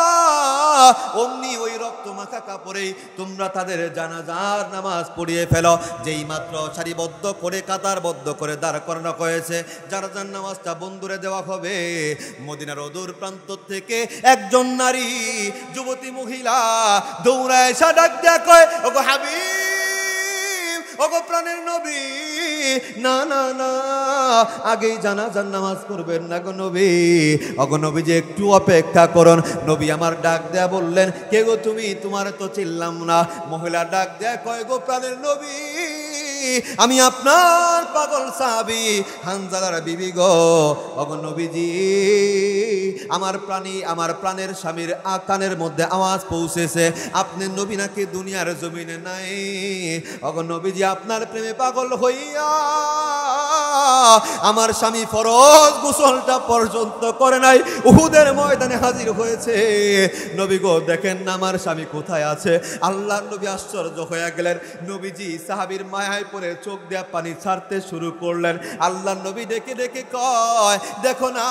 অমনি ওই রক্ত মাখা কাপড়েই তোমরা তাদের জানাজার নামাজ পড়িয়ে ফেলো। যেই মাত্র সারিবদ্ধ করে, কাতারবদ্ধ করে দাঁড় করানো হয়েছে, জানাজার নামাজটা বন্ধুরে দেওয়া হবে। মদিনার অদূর প্রান্ত থেকে একজন নারী, যুবতী মহিলা দৌড়ায় এসে ডাক দেয়া কয়, ওগো হাবিব, ওগো প্রাণের নবী, না না না, আগেই জানাজার নামাজ পড়বেন না গো নবী, ওগো নবী যে একটু অপেক্ষা করুন। নবী আমার ডাক দেয়া বললেন, কে গো তুমি? তোমার তো চিনলাম না। মহিলা ডাক দেয়া কয়, গো প্রাণের নবী, আমি আপনার পাগল সাহাবী হানজালার বিবি গো। ওগো নবীজি, আমার প্রাণের স্বামীর কানের মধ্যে আওয়াজ পৌঁছেছে, আপনি নবী নাকি দুনিয়ার জমিনে নাই। ওগো নবীজি, আপনার প্রেমে পাগল হইয়া আমার স্বামী ফরজ গোসলটা পর্যন্ত করে নাই, উহুদের ময়দানে হাজির হয়েছে। নবী গো, দেখেন না আমার স্বামী কোথায় আছে। আল্লাহর নবী আশ্চর্য হয়ে গেলেন। নবীজি সাহাবীর মায়ায় পড়ে চোখ দিয়া পানি ছাড়তে শুরু করলেন। আল্লাহর নবী ডেকে ডেকে কয়, দেখো না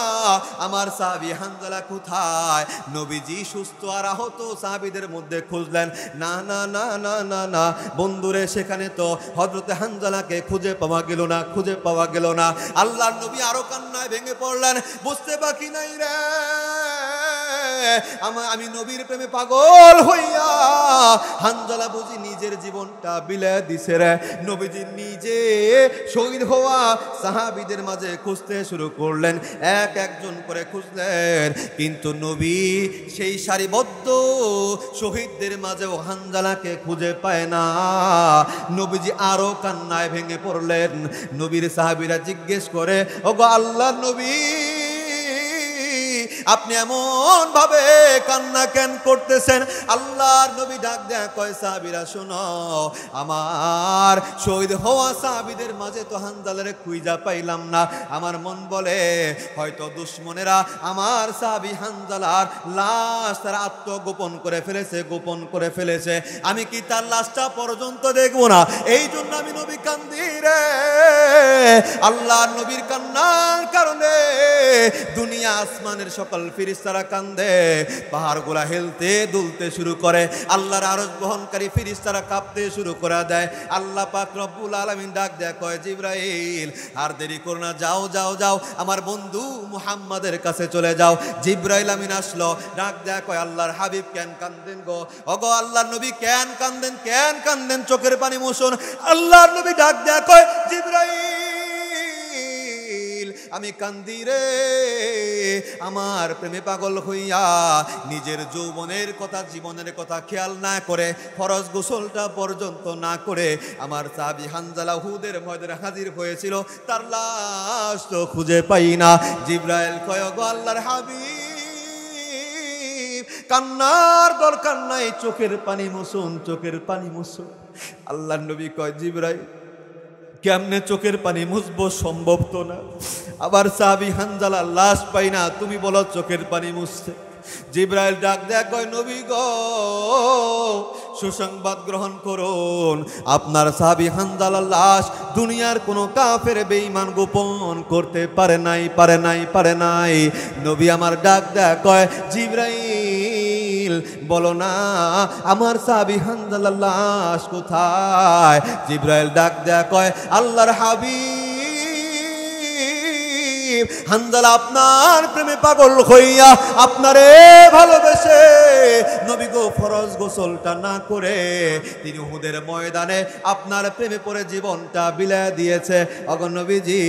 আমার সাহাবী হানজালা কোথায়? নবীজি সুস্থ আর আহত সাহাবীদের মধ্যে খুঁজলেন, না না না না না না বন্ধুরে, সেখানে তো হযরতে হানজালাকে খুঁজে পাওয়া গেল না, খুঁজে পাওয়া গেল না। আল্লাহর নবী আরো কান্নায় ভেঙে পড়লেন, বুঝতে বাকি নাই রে আমি নবীর প্রেমে পাগল হইয়া হানজালা বুঝি নিজের জীবনটা বিলায় দিছে রে। নবীজি নিজে শহীদ হওয়া সাহাবীদের মাঝে খুঁজতে শুরু করলেন, এক একজন করে খুঁজলেন, কিন্তু নবী সেই সারিবদ্ধ শহীদদের মাঝেও হানজালাকে খুঁজে পায় না। নবীজি আরো কান্নায় ভেঙে পড়লেন। নবীর সাহাবীরা জিজ্ঞেস করে, ওগো আল্লাহর নবী, আপনি এমন ভাবে কান্না কেন করতেছেন? আল্লাহর নবী ডাক দেয়া কয়, সাহাবীরা শোনো, আমার শহীদ হওয়া সাহাবীদের মাঝে তো হানজালারে খুঁজা পাইলাম না। আমার মন বলে হয়তো দুশমনেরা আমার সাহাবী হানজালার লাশ তারা আত্মগোপন করে ফেলেছে, গোপন করে ফেলেছে। আমি কি তার লাশটা পর্যন্ত দেখবো না? এই জন্য আমি নবী কান্দি রে। আল্লাহর নবীর কান্নার কারণে দুনিয়া আসমানের সকল ফেরেশতারা কান্দে, পাহাড়গুলা হেলতে দুলতে শুরু করে, আল্লাহর আরশ বহনকারী ফেরেশতারা কাঁপতে শুরু করে দেয়। আল্লাহ পাক রব্বুল আলামিন ডাক দেয়া কয়, জিবরাইল আর দেরি করো না, যাও যাও যাও আমার বন্ধু মুহাম্মাদের কাছে চলে যাও। জিবরাইল আমিন আসলো, ডাক দেয়া কয়, আল্লাহর হাবিব কেন কান্দেন গো? ওগো আল্লাহর নবী কেন কান্দেন, কেন কান্দেন? চোখের পানি মোছুন। আল্লাহর নবী ডাক দেয়া কয়, জিবরাইল আমি কান্দি রে, আমার প্রেমে পাগল হইয়া নিজের যৌবনের কথা, জীবনের কথা খেয়াল না করে, ফরজ গোসলটা পর্যন্ত না করে আমার সাহাবী হানজালা উহুদের ময়দানে হাজির হয়েছিল, তার লাশ তো খুঁজে পাই না। জিবরাইল কয়, ওগো আল্লাহর হাবিব কান্নার দরকার নাই, চোখের পানি মুছুন, চোখের পানি মুছুন। আল্লাহর নবী কয়, জিবরাইল কেমনে চোখের পানি মুছবো? সম্ভব তো না। আবার সাহাবী হানজালার লাশ পাই না, তুমি বলো চোখের পানি মুছতে। জিবরাইল ডাক দেয়া কয়, নবী গো, সুসংবাদ গ্রহণ করুন, আপনার সাহাবী হানজালার লাশ দুনিয়ার কোনো কাফের বেঈমান গোপন করতে পারে নাই, পারে নাই, পারে নাই। নবী আমার ডাক দেয়া কয়, জিবরাইল বলো না আমার সাহাবী হানজালার লাশ কোথায়? জিবরাইল ডাক দেয়া কয়, আল্লাহর হাবিব হানজালা আপনার প্রেমে পাগল হইয়া আপনারে ভালোবেসে নবী গো ফরজ গোসলটা না করে তিনি উহুদের ময়দানে আপনার প্রেমে পড়ে জীবনটা বিলায় দিয়েছে। ওগো নবীজি,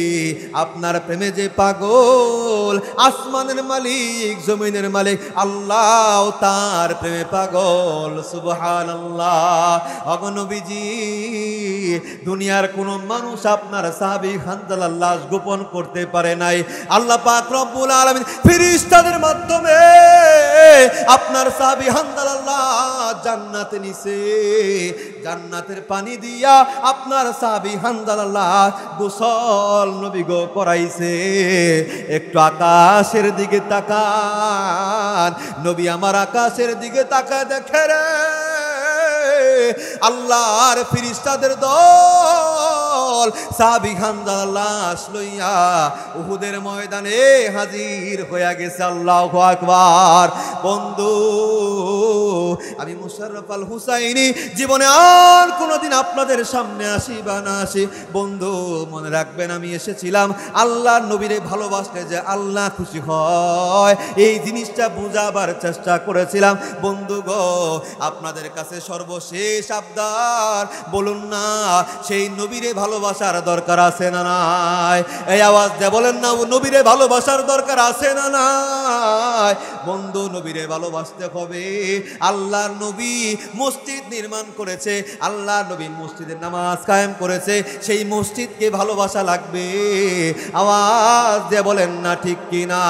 আপনার প্রেমে যে পাগল, আসমানের মালিক জমিনের মালিক আল্লাহ তার প্রেমে পাগল। সুবহানাল্লাহ। ওগো নবীজি, দুনিয়ার কোন মানুষ আপনার সাহাবী হানজালার লাশ গোপন করতে পারে নাই। আল্লাহ পাক রব্বুল আলামিন ফেরেশতাদের মাধ্যমে আপনার সাহাবী হানজালার লাশ জান্নাতে নিছে, জান্নাতের পানি দিয়া আপনার সাহাবী হানজালার লাশ গোসল নবী গো করাইছে। একটু আকাশের দিকে তাকান, নবী আমার আকাশের দিকে তাকায় দেখে রে, আল্লাহর ফেরেশতাদের দল সাহাবী হানজালার লাশ লইয়া উহুদের ময়দানে হাজির হয়ে গেছে। আল্লাহু আকবার। বন্ধু, আমি মুশাররফ আল হুসাইনি জীবনে আর কোনোদিন আপনাদের সামনে আসি বা না আসি, বন্ধু মনে রাখবেন আমি এসেছিলাম আল্লাহর নবীরে ভালোবাসলে যে আল্লাহ খুশি হয়, এই জিনিসটা বুঝাবার চেষ্টা করেছিলাম। বন্ধু গো, আপনাদের কাছে সর্বশেষ আবদার, বলুন না সেই নবীরে ভালোবাসার দরকার আছে না নাই? এই আওয়াজ দিয়ে বলেন না, নবীরে ভালোবাসার দরকার আছে না নাই? বন্ধু, নবীরে ভালোবাসতে হবে। আল্লাহর নবী মসজিদ নির্মাণ করেছে, আল্লাহর নবী মসজিদের নামাজ কায়েম করেছে, সেই মসজিদকে ভালোবাসা লাগবে। আওয়াজ দিয়ে বলেন না ঠিক কিনা?